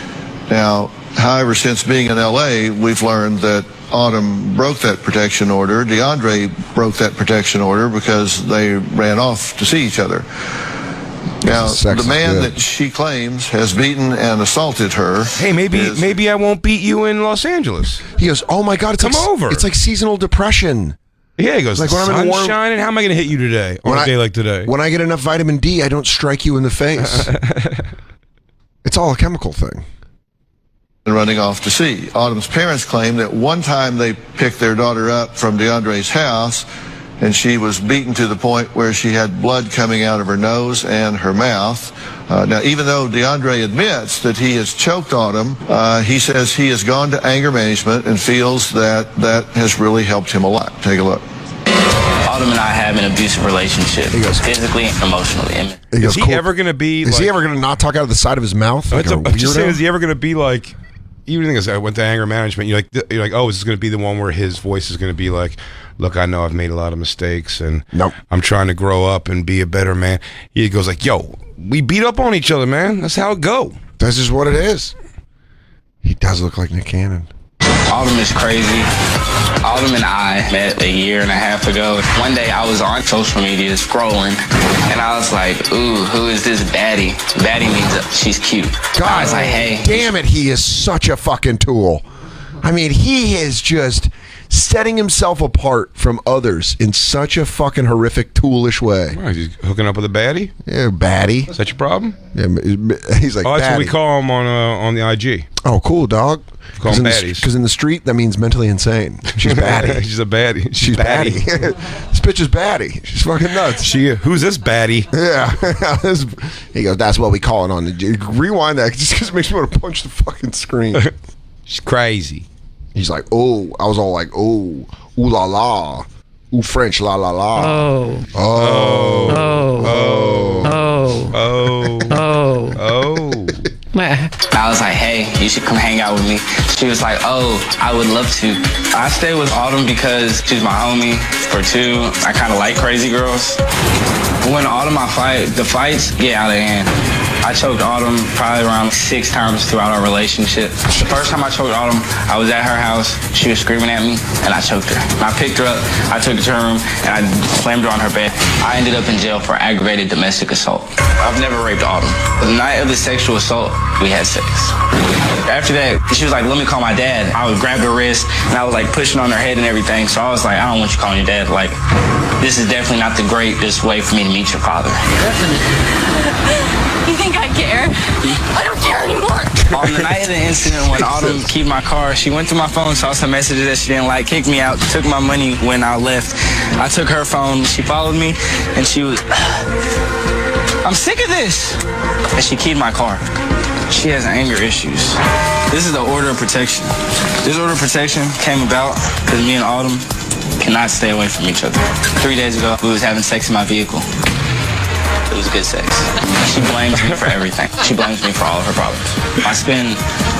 Now, however, since being in L.A., we've learned that Autumn broke that protection order. DeAndre broke that protection order because they ran off to see each other. Now, the man that she claims has beaten and assaulted her. Hey, maybe I won't beat you in Los Angeles. He goes, oh my God, it's Come over. It's like seasonal depression. Yeah, he goes, like the when I'm in sun's warm, shining, how am I going to hit you today on a day like today? When I get enough vitamin D, I don't strike you in the face. It's all a chemical thing. And running off to sea. Autumn's parents claim that one time they picked their daughter up from DeAndre's house, and she was beaten to the point where she had blood coming out of her nose and her mouth. Now, even though DeAndre admits that he has choked Autumn, he says he has gone to anger management and feels that that has really helped him a lot. Take a look. Autumn and I have an abusive relationship, physically and emotionally. Is he ever going to be? Is he ever going to not talk out of the side of his mouth? Like I'm just saying, is he ever going to be like? Even think I went to anger management. You're like, oh, is this going to be the one where his voice is going to be like, look, I know I've made a lot of mistakes, and I'm trying to grow up and be a better man. He goes like, yo, we beat up on each other, man. That's how it go. That's just what it is. He does look like Nick Cannon. Autumn is crazy. Autumn and I met a year and a half ago. One day I was on social media scrolling, and I was like, ooh, who is this baddie? Baddie means she's cute. God, I was like, hey. Damn it, he is such a fucking tool. I mean, he is just setting himself apart from others in such a fucking horrific, toolish way. Right, he's hooking up with a baddie? Yeah, baddie. Is that your problem? Yeah, he's like, oh, that's baddie. what we call him on the IG. Oh, cool, dog. Call them baddies. Because in the street, that means mentally insane. She's baddie. She's a baddie. She's baddie. This bitch is baddie. She's fucking nuts. Who's this baddie? Yeah. He goes, that's what we call it on the... Rewind that, just because it makes me want to punch the fucking screen. She's crazy. He's like, oh. I was all like, oh. Ooh la la. Ooh, French la la la. Oh. Oh. Oh. Oh. Oh. Oh. Oh. I was like, hey, you should come hang out with me. She was like, oh, I would love to. I stay with Autumn because she's my homie. For two, I kind of like crazy girls. When Autumn I fight, the fights get out of hand. I choked Autumn probably around 6 times throughout our relationship. The first time I choked Autumn, I was at her house. She was screaming at me, and I choked her. I picked her up, I took her to her room, and I slammed her on her bed. I ended up in jail for aggravated domestic assault. I've never raped Autumn. The night of the sexual assault, we had sex. After that, she was like, let me call my dad. I would grab her wrist, and I was like pushing on her head and everything. So I was like, I don't want you calling your dad. Like, this is definitely not the greatest way for me to meet your father. You think I care? I don't care anymore. On the night of the incident when Autumn keyed my car, she went through my phone, saw some messages that she didn't like, kicked me out, took my money when I left. I took her phone, she followed me, and she was, I'm sick of this. And she keyed my car. She has anger issues. This is the order of protection. This order of protection came about because me and Autumn cannot stay away from each other. 3 days ago, we was having sex in my vehicle. It was good sex. She blames me for everything. She blames me for all of her problems. I spend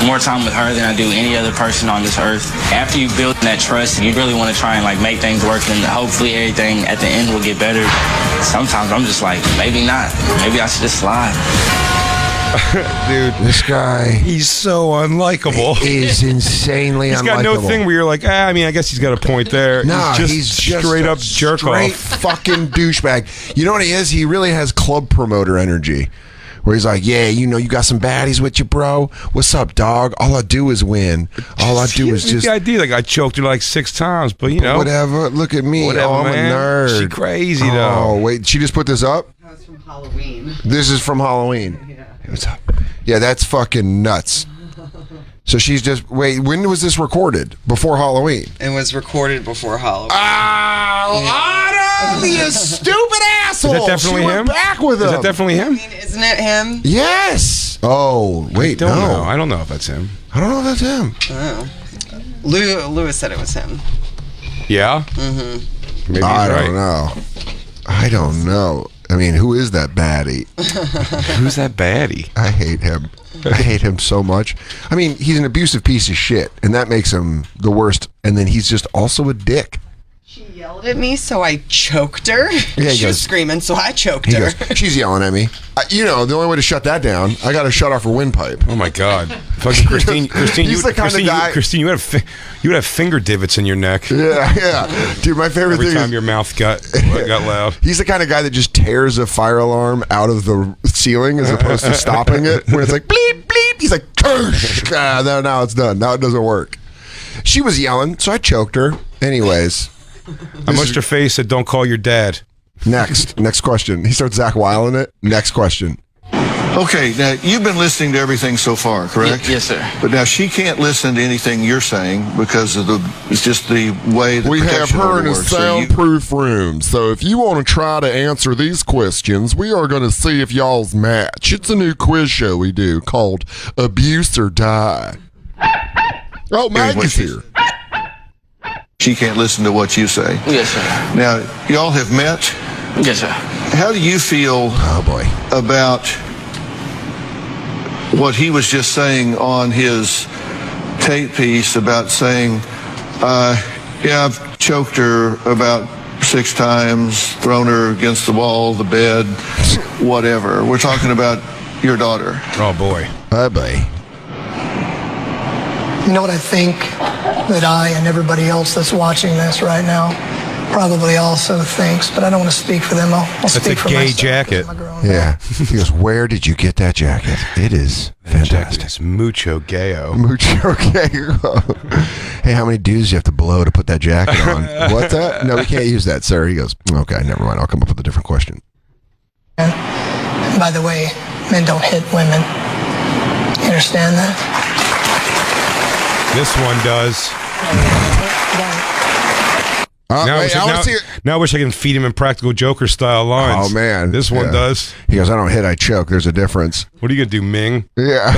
more time with her than I do any other person on this earth. After you build that trust, you really want to try and like make things work, and hopefully everything at the end will get better. Sometimes I'm just like, maybe not. Maybe I should just slide. Dude, this guy, he's so unlikable. He's insanely He's unlikable. got no thing where you're like, I mean, I guess he's got a point there. Nah, he's just straight up jerk straight off. fucking douchebag. You know what he is? He really has club promoter energy. Where he's like, yeah, you know, you got some baddies with you, bro. What's up, dog? All I do is win. All I do is just... The idea, like, I choked her like 6 times, but you know. Whatever. Look at me. Whatever, I'm man. a nerd. She crazy, though. Oh, wait. She just put this up? That was from Halloween. This is from Halloween. Yeah. What's up? Yeah, that's fucking nuts. So she's just... Wait, when was this recorded? Before Halloween? It was recorded before Halloween. Autumn, you stupid asshole! Is that definitely she went him? back with him. Is that definitely him? I mean, isn't it him? Yes. Yes. Oh, wait, I don't no. know. I don't know if that's him. I don't know if that's him. Oh. Lewis said it was him. Yeah? Mm-hmm. Maybe I he's right. don't know. I don't know. I mean, who is that baddie? Who's that baddie? I hate him. I hate him so much. I mean, he's an abusive piece of shit, and that makes him the worst. And then he's just also a dick. She yelled at me, so I choked her. Yeah, she was screaming, so I choked her. She's yelling at me. You know, the only way to shut that down, I got to shut off her windpipe. Oh my God, fucking Christine! He's the kind of guy. Christine, you would have finger divots in your neck. Yeah, dude. My favorite Every thing time is your mouth got loud. He's the kind of guy that just tears a fire alarm out of the ceiling as opposed to stopping it. When it's like bleep bleep, he's like, "Cursh!" Now it's done. Now it doesn't work. She was yelling, so I choked her. Anyways, I mushed her face. Said, "Don't call your dad." Next question. He starts Zach Weiling it. Next question. Okay, now you've been listening to everything so far, correct? Yes, sir. But now she can't listen to anything you're saying because of it's just the way that We have protection her order in a works. So soundproof room, so if you want to try to answer these questions, we are going to see if y'all's match. It's a new quiz show we do called Abuse or Die. Oh, Maggie's here. She can't listen to what you say. Yes, sir. Now, y'all have met? Yes, sir. How do you feel about what he was just saying on his tape piece about saying, yeah, I've choked her about 6 times, thrown her against the wall, the bed, whatever. We're talking about your daughter. Oh, boy. Oh, boy. You know what I think that I and everybody else that's watching this right now probably also thinks, but I don't want to speak for them. I'll speak for myself. That's a gay jacket. Yeah. He goes, where did you get that jacket? It is fantastic. It's mucho gayo. Mucho gayo. Hey, how many dudes do you have to blow to put that jacket on? What's that? No, we can't use that, sir. He goes, okay, never mind. I'll come up with a different question. And by the way, men don't hit women. You understand that? This one does. Now I wish I can feed him in Practical Joker style lines. Oh, man. This one does. He goes, I don't hit, I choke. There's a difference. What are you going to do, Ming? Yeah.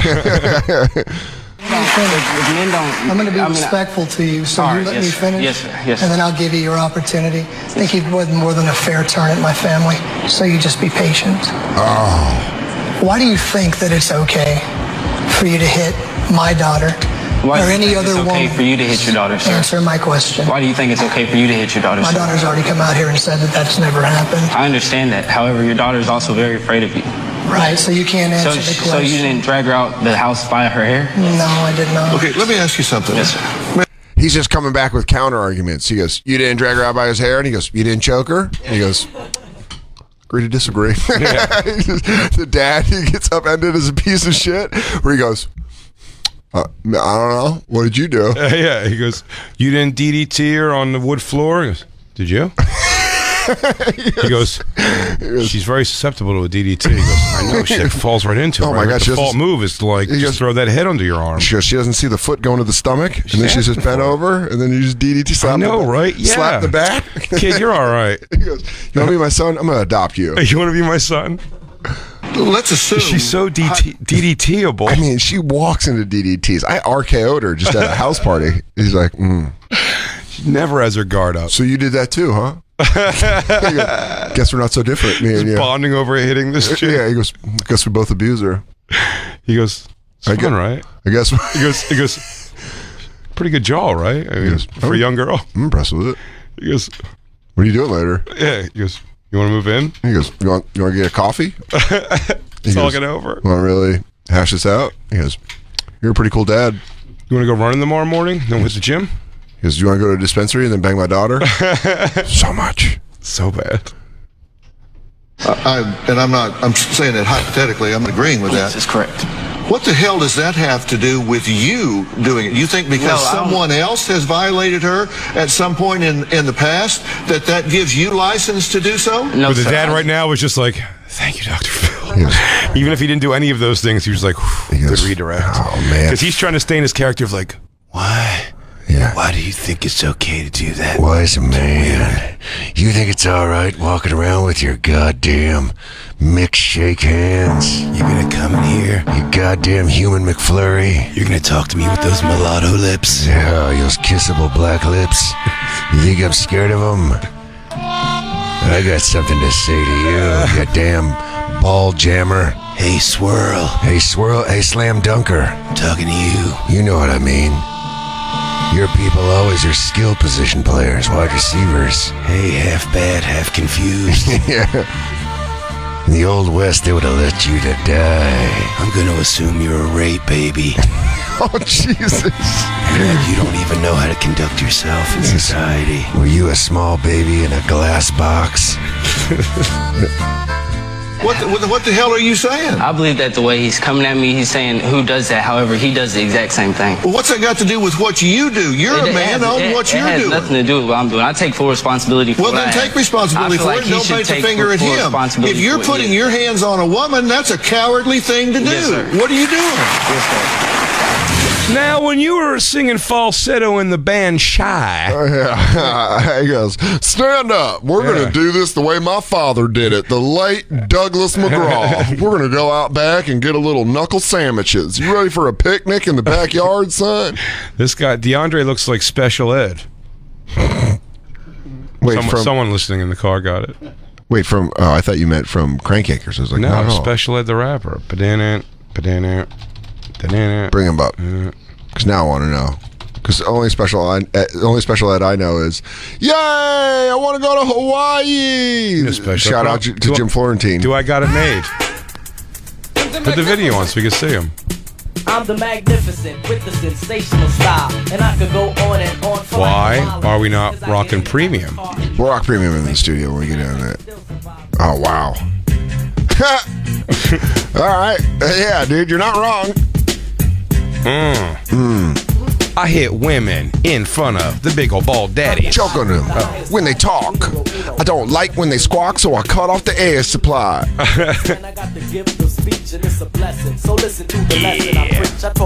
I'm going to be respectful to you, so you let me finish. Yes, sir. Yes, sir. And then I'll give you your opportunity. I think you've more than a fair turn at my family, so you just be patient. Oh. Why do you think that it's okay for you to hit my daughter? Why or do you any think other it's okay woman? for you to hit your daughter, sir? Answer my question. Why do you think it's okay for you to hit your daughter, My sir? daughter's already come out here and said that that's never happened. I understand that. However, your daughter is also very afraid of you. Right, so you can't answer the question. So you didn't drag her out the house by her hair? No, I did not. Okay, let me ask you something. Yes, sir. He's just coming back with counter arguments. He goes, you didn't drag her out by his hair? And he goes, you didn't choke her? And he goes, agree to disagree. Yeah. The dad, he gets upended as a piece of shit, where he goes, I don't know. What did you do? Yeah, he goes, you didn't DDT her on the wood floor? He goes, did you? He goes, she's very susceptible to a DDT. He goes, I know. She falls right into it. Oh, my God. The default move is to just throw that head under your arm. She goes, she doesn't see the foot going to the stomach, and then she's just bent over, and then you just DDT slap. I know, right? Yeah. Slap the back. Kid, you're all right. He goes, you want to be my son? I'm going to adopt you. You want to be my son? Let's assume she's so DDT-able. I mean, she walks into DDTs. I RKO'd her just at a house party. He's like, She never has her guard up. So you did that too, huh? He goes, guess we're not so different, me and you. Bonding over hitting this chick. Yeah, he goes, guess we both abuse her. He goes, it's fun, right? I guess. He goes, pretty good jaw, right? I mean, for a young girl. I'm impressed with it. He goes, what are you doing later? Yeah, he goes, you want to move in? He goes, you want to get a coffee? Talking over. Want to really hash this out? He goes, you're a pretty cool dad. You want to go running tomorrow morning? Then hit the gym? He goes, do you want to go to a dispensary and then bang my daughter? So much. So bad. I'm saying it hypothetically, I'm agreeing with that. That's correct. What the hell does that have to do with you doing it? You think because someone else has violated her at some point in the past that gives you license to do so? No, the dad right now was just like, thank you, Dr. Phil. Even if he didn't do any of those things, he was like, good redirect. Oh, man. Because he's trying to stay in his character of like, why? Yeah. Why do you think it's okay to do that? Wise man. You think it's all right walking around with your goddamn Mick, shake hands. You gonna come in here? You goddamn human McFlurry. You're gonna talk to me with those mulatto lips? Yeah, those kissable black lips. You think I'm scared of them? I got something to say to you, you damn ball jammer. Hey, Swirl. Hey, Swirl. Hey, Slam Dunker. I'm talking to you. You know what I mean. Your people always are skill position players, wide receivers. Hey, half bad, half confused. Yeah. In the Old West, they would have let you to die. I'm gonna assume you're a rape baby. Oh, Jesus. And that you don't even know how to conduct yourself in society. Were you a small baby in a glass box? What the hell are you saying? I believe that the way he's coming at me, he's saying who does that. However, he does the exact same thing. Well, what's that got to do with what you do? You're a man on what you're doing. It has nothing to do with what I'm doing. I take full responsibility for Well, then take responsibility for it and don't point the finger at him. If you're putting your hands on a woman, that's a cowardly thing to do. Yes, sir. What are you doing? Yes, sir. Now, when you were singing falsetto in the band Shy, he goes, stand up. We're going to do this the way my father did it, the late Douglas McGraw. We're going to go out back and get a little knuckle sandwiches. You ready for a picnic in the backyard, son? this guy, DeAndre, looks like special ed. Wait, someone listening in the car got it. Wait, I thought you meant from Crank Acres. I was like, not at all. Special Ed the rapper. Bring him up. Because now I want to know. Because only special ed I know is, yay, I want to go to Hawaii. Shout out to Jim Florentine. Do I got it made? Put the video on so we can see him. I'm the magnificent with the sensational style, and I could go on and on. Why are we not rocking premium? We'll rock premium in the studio when we get in it. Oh, wow. All right. Yeah, dude, you're not wrong. I hit women in front of the big old bald daddies. Choke on them when they talk. I don't like when they squawk, so I cut off the air supply.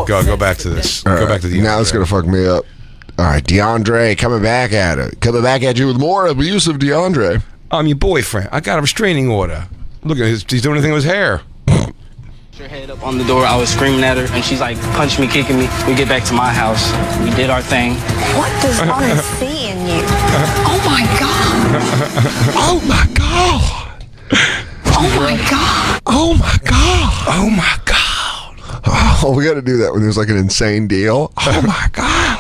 Go back to this. Go back to the. Now it's gonna fuck me up. All right, DeAndre coming back at it. Coming back at you with more abuse of DeAndre. I'm your boyfriend. I got a restraining order. Look at he's doing anything with his hair. Her head up on the door. I was screaming at her, and she's like punching me, kicking me. We get back to my house. We did our thing. What does Anna see in you? Oh my God. Oh my God. Oh my God. Oh my God. Oh my God. Oh, we got to do that when there's like an insane deal. Oh my God.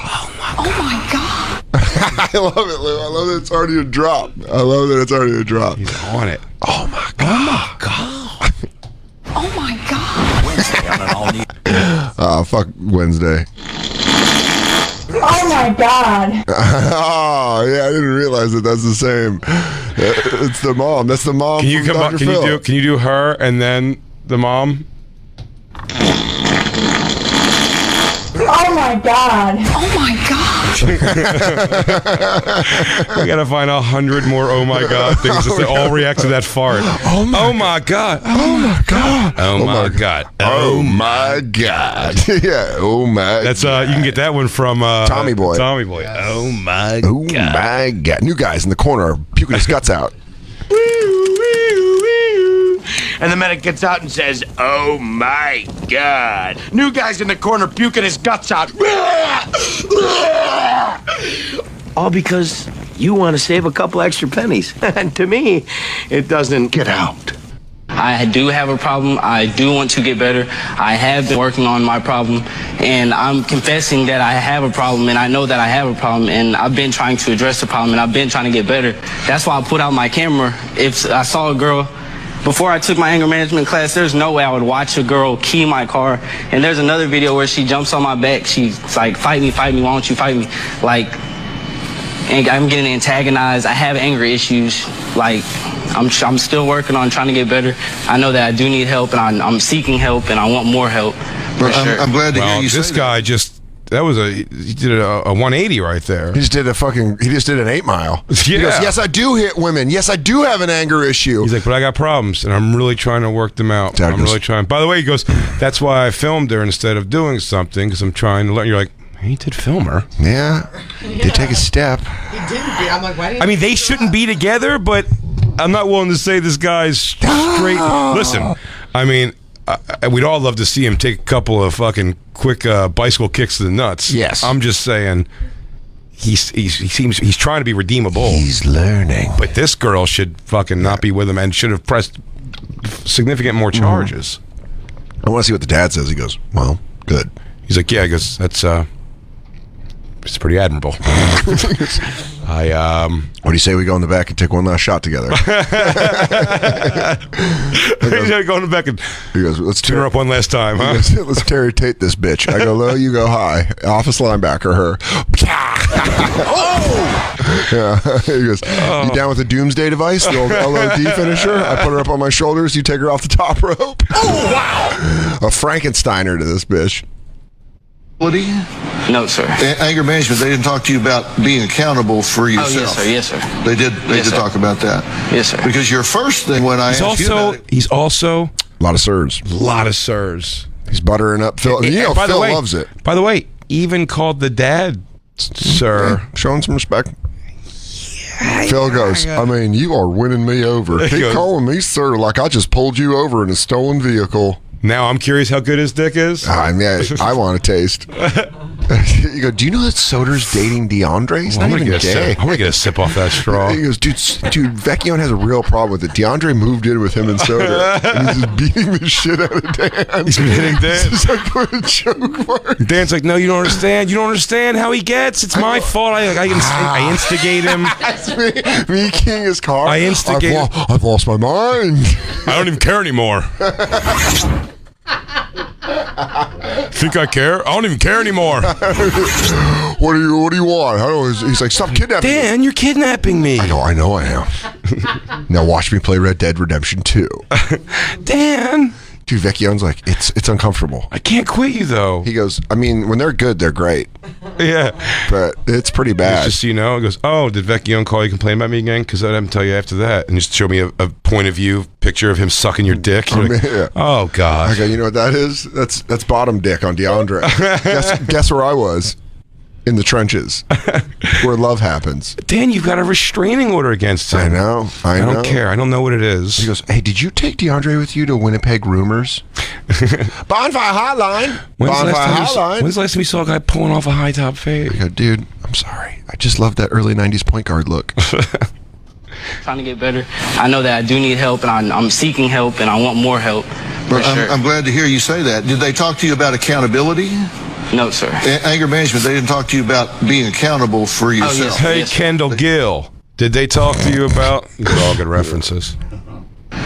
Oh my God. I love it, Lou. I love that it's already a drop. He's on it. Oh my God. Oh my God. Oh my God. Fuck Wednesday. Oh my God. Oh yeah, I didn't realize that's the same. It's the mom. That's the mom. Can you from come Dr. up? Phil. Can you do her and then the mom? Oh my God. Oh my God. We gotta find 100 more oh my God things that all react to that fart. Oh my God. Oh my God. Oh my God. Oh my God. Yeah. Oh my. That's you can get that one from Tommy Boy. Tommy Boy. Oh my God. Oh my God. New guys in the corner puking his guts out. And the medic gets out and says, oh my God. New guy's in the corner puking his guts out. All because you want to save a couple extra pennies. And to me, it doesn't get out. I do have a problem. I do want to get better. I have been working on my problem, and I'm confessing that I have a problem, and I know that I have a problem, and I've been trying to address the problem, and I've been trying to get better. That's why I put out my camera. If I saw a girl, before I took my anger management class, there's no way I would watch a girl key my car. And there's another video where she jumps on my back. She's like, fight me, why don't you fight me? Like, and I'm getting antagonized. I have anger issues. Like, I'm still working on trying to get better. I know that I do need help, and I'm seeking help, and I want more help. For sure. I'm glad to hear you say this guy he did a 180 right there. He just did an 8 mile. Yeah. He goes, yes, I do hit women. Yes, I do have an anger issue. He's like, but I got problems, and I'm really trying to work them out. I'm really trying. By the way, he goes, that's why I filmed her instead of doing something, because I'm trying to learn. You're like, he did film her. Yeah. Did take a step. He did. I'm like, why didn't I mean, they shouldn't be together, but I'm not willing to say this guy's straight. Listen, I mean, we'd all love to see him take a couple of fucking quick bicycle kicks to the nuts. Yes. I'm just saying, he seems he's trying to be redeemable. He's learning. But this girl should fucking not be with him and should have pressed significant more charges. I want to see what the dad says. He goes, well, good. He's like, yeah, I guess that's it's pretty admirable. What do you say we go in the back and take one last shot together? He's gonna go in the back and he goes, let's tune her up one last time, huh? Goes, let's Terry Tate this bitch. I go low, you go high. Office linebacker, her. Yeah. He goes, you down with the doomsday device, the old LOD finisher? I put her up on my shoulders, you take her off the top rope. Oh, wow. A Frankensteiner to this bitch. No, sir. Anger management, they didn't talk to you about being accountable for yourself. Oh, yes, sir. They did talk about that. Yes, sir. Because your first thing when I asked you about it, he's also a lot of sirs. He's buttering up Phil. Phil loves it. By the way, even called the dad sir. Yeah, showing some respect. Phil goes, I mean, you are winning me over. Keep calling me sir like I just pulled you over in a stolen vehicle. Now I'm curious how good his dick is. I want to taste. You go, do you know that Soder's dating DeAndre? He's not even gay. I'm going to get a sip off that straw. He goes, dude, Vecchione has a real problem with it. DeAndre moved in with him and Soder. And he's just beating the shit out of Dan. He's been hitting Dan. It's like, what a joke mark. Dan's like, no, you don't understand. You don't understand how he gets. It's my fault. I instigate him. me keying his car. I instigate him. I've lost my mind. I don't even care anymore. Think I care? I don't even care anymore. What do you want? He's like, stop kidnapping me. Dan, you're kidnapping me. I know I am. Now watch me play Red Dead Redemption 2. Dan. Dude, Vecchione's like, it's uncomfortable. I can't quit you, though. He goes, I mean, when they're good, they're great. Yeah. But it's pretty bad. Just so you know, he goes, oh, did Vecchione call you complain about me again? Because I didn't tell you after that. And just show me a point of view picture of him sucking your dick. Like, oh, God. I go, you know what that is? That's bottom dick on DeAndre. guess where I was? In the trenches, where love happens. Dan, you've got a restraining order against him. I know. I don't care. I don't know what it is. He goes, hey, did you take DeAndre with you to Winnipeg Rumors? Bonfire Hotline. When's the last time you saw a guy pulling off a high top fade? I go, dude, I'm sorry. I just love that early 90s point guard look. Trying to get better. I know that I do need help, and I'm seeking help, and I want more help. I'm glad to hear you say that. Did they talk to you about accountability? No, sir. Anger management, they didn't talk to you about being accountable for yourself. Yes, hey, yes, Kendall Gill, did they talk to you about... These are all good references.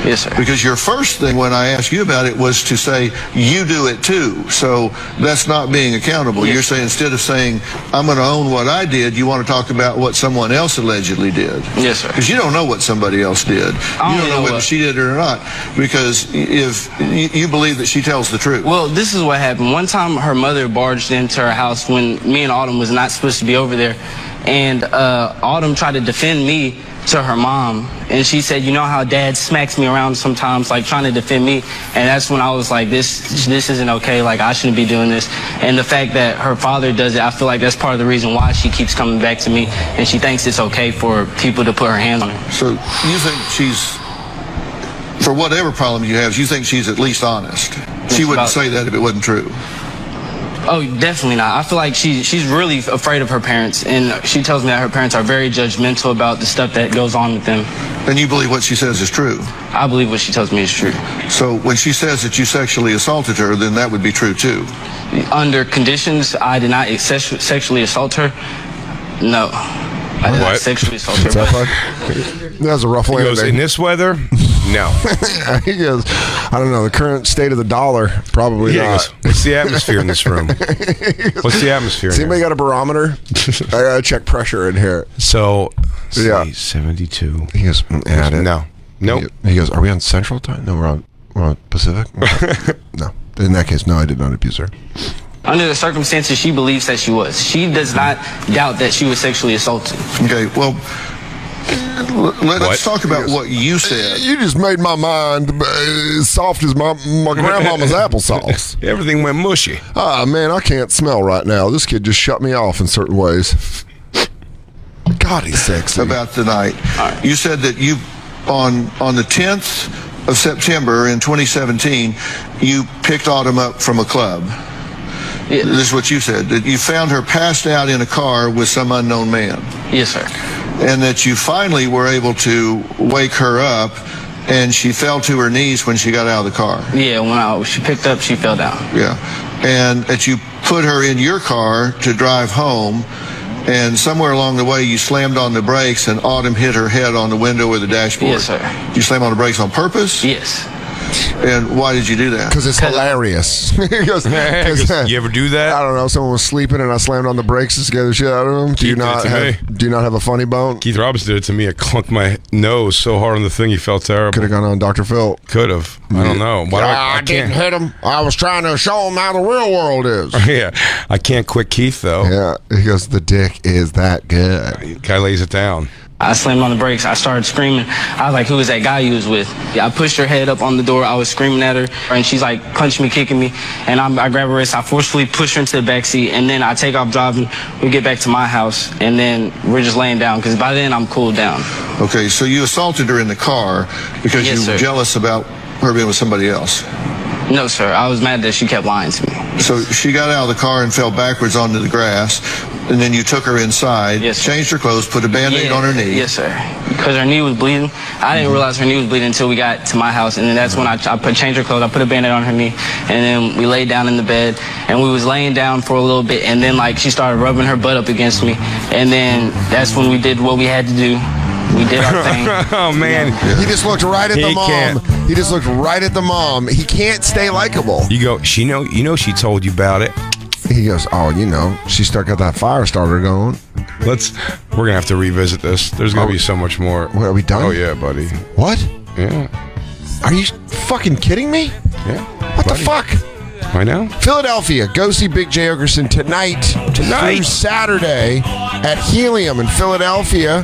Yes, sir. Because your first thing when I asked you about it was to say, you do it too. So that's not being accountable. Yes. You're saying, instead of saying, I'm going to own what I did, you want to talk about what someone else allegedly did. Yes, sir. Because you don't know what somebody else did. You don't know whether she did it or not. Because if you believe that she tells the truth. Well, this is what happened. One time her mother barged into her house when me and Autumn was not supposed to be over there. And Autumn tried to defend me to her mom, and she said, you know how dad smacks me around sometimes, like trying to defend me. And that's when I was like, this isn't okay, like I shouldn't be doing this. And the fact that her father does it, I feel like that's part of the reason why she keeps coming back to me, and she thinks it's okay for people to put her hands on her. So you think she's, for whatever problem you have, you think she's at least honest? She wouldn't say that if it wasn't true. Oh, definitely not. I feel like she's really afraid of her parents, and she tells me that her parents are very judgmental about the stuff that goes on with them. And you believe what she says is true? I believe what she tells me is true. So when she says that you sexually assaulted her, then that would be true too? Under conditions, I did not sexually assault her. No. I did not sexually assault her. That was a rough landing. He goes, in this weather? No. He goes, I don't know, the current state of the dollar, probably not. Goes, what's the atmosphere in this room? What's the atmosphere in here? Anybody got a barometer? I gotta check pressure in here. So, yeah. 72. He goes, add it. No. Nope. He goes, are we on Central Time? No, we're on Pacific? No. In that case, no, I did not abuse her. Under the circumstances, she believes that she was. She does not doubt that she was sexually assaulted. Okay, well, let's talk about what you said. You just made my mind as soft as my grandmama's applesauce. Everything went mushy. Ah, man, I can't smell right now. This kid just shut me off in certain ways. God, he's sexy. About tonight. You said that you on the 10th of September in 2017, you picked Autumn up from a club. Yeah. This is what you said, that you found her passed out in a car with some unknown man. Yes, sir. And that you finally were able to wake her up, and she fell to her knees when she got out of the car. Yeah, when she picked up, she fell down. Yeah. And that you put her in your car to drive home, and somewhere along the way you slammed on the brakes and Autumn hit her head on the window or the dashboard. Yes, sir. You slammed on the brakes on purpose? Yes. And why did you do that? Because it's hilarious. You ever do that? I don't know. Someone was sleeping and I slammed on the brakes to scare the shit out of them. Do you not have a funny bone? Keith Robinson did it to me. I clunked my nose so hard on the thing, he felt terrible. Could have gone on Dr. Phil. Could have. I don't know. Why I didn't hit him. I was trying to show him how the real world is. Yeah. I can't quit Keith, though. Yeah. He goes, the dick is that good. Guy lays it down. I slammed on the brakes. I started screaming. I was like, who is that guy you was with? Yeah, I pushed her head up on the door. I was screaming at her, and she's like punching me, kicking me. And I grab her wrist. I forcefully push her into the back seat, and then I take off driving. We get back to my house, and then we're just laying down, because by then I'm cooled down. Okay, so you assaulted her in the car because you were jealous about her being with somebody else. No, sir. I was mad that she kept lying to me. So she got out of the car and fell backwards onto the grass, and then you took her inside, changed her clothes, put a Band-Aid on her knee. Yes, sir. Because her knee was bleeding. I didn't realize her knee was bleeding until we got to my house, and then that's when I changed her clothes. I put a Band-Aid on her knee, and then we laid down in the bed, and we was laying down for a little bit, and then like she started rubbing her butt up against me, and then that's when we did what we had to do. We did our thing. Oh, man. He just looked right at the mom. He just looked right at the mom. He can't stay likable. You go, you know she told you about it. He goes, oh, she got that fire starter going. We're going to have to revisit this. There's going to be so much more. What, are we done? Oh, yeah, buddy. What? Yeah. Are you fucking kidding me? Yeah. What the fuck? I know. Philadelphia. Go see Big J. Oakerson tonight through Saturday at Helium in Philadelphia.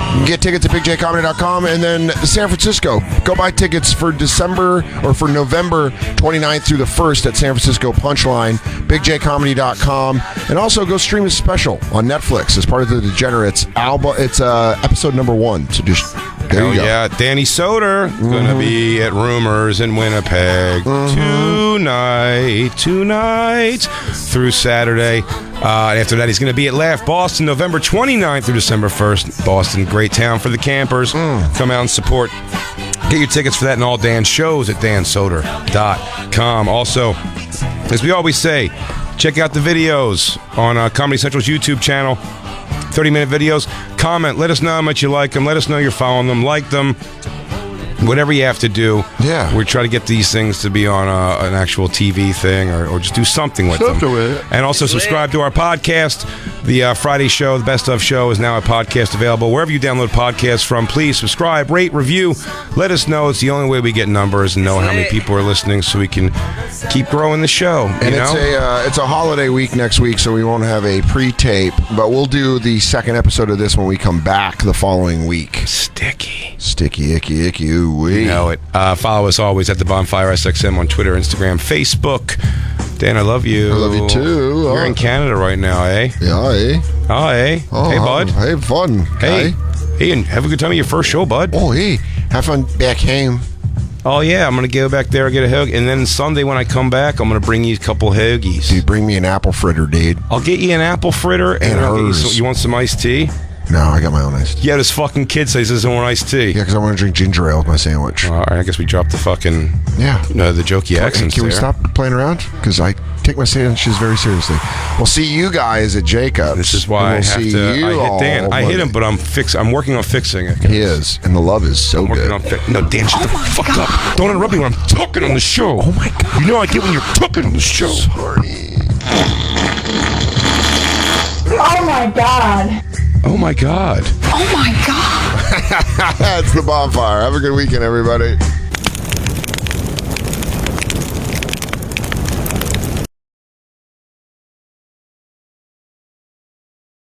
You can get tickets at bigjcomedy.com. And then San Francisco. Go buy tickets for November 29th through the 1st at San Francisco Punchline, bigjcomedy.com. And also go stream his special on Netflix as part of the Degenerates album. It's episode number 1. So just there you go. Yeah, Danny Soder going to be at Rumors in Winnipeg tonight through Saturday. After that, he's going to be at Laugh Boston November 29th through December 1st. Boston, great town for the campers. Come out and support. Get your tickets for that and all Dan's shows at dansoder.com. Also, as we always say, check out the videos on Comedy Central's YouTube channel. 30-minute videos. Comment. Let us know how much you like them. Let us know you're following them. Like them. Whatever you have to do. Yeah. We try to get these things to be on an actual TV thing or just do something with them. And also subscribe to our podcast. The Friday show, the Best Of show, is now a podcast available. Wherever you download podcasts from, please subscribe, rate, review. Let us know. It's the only way we get numbers and know how many people are listening so we can keep growing the show. And it's a holiday week next week, so we won't have a pre-tape, but we'll do the second episode of this when we come back the following week. Sticky, icky, ooh. You know it. Follow us always at the Bonfire SXM on Twitter, Instagram, Facebook. Dan, I love you. I love you too. You're in Canada right now, eh? Yeah, eh? Oh, eh? Hey, bud. Hey, fun. Hey, and have a good time at your first show, bud. Oh, hey, have fun back home. Oh, yeah, I'm going to go back there and get a hoagie. And then Sunday when I come back, I'm going to bring you a couple hoagies. Dude, bring me an apple fritter, dude. I'll get you an apple fritter. And I'll get you want some iced tea? No, I got my own iced tea. Yeah, this fucking kid says he doesn't want iced tea. Yeah, because I want to drink ginger ale with my sandwich. All right, I guess we dropped the fucking... Yeah. The jokey accents Can we stop playing around? Because I take my sandwiches very seriously. We'll see you guys at Jacob's. This is why I have to... I hit Dan. I hit him, but I'm working on fixing it. He is, and the love is so good. No, Dan, shut the fuck up. Don't interrupt me when I'm talking on the show. Oh, my God. You know I get when you're talking on the show. Sorry. Oh, my God. Oh, my God. Oh, my God. That's the Bonfire. Have a good weekend, everybody.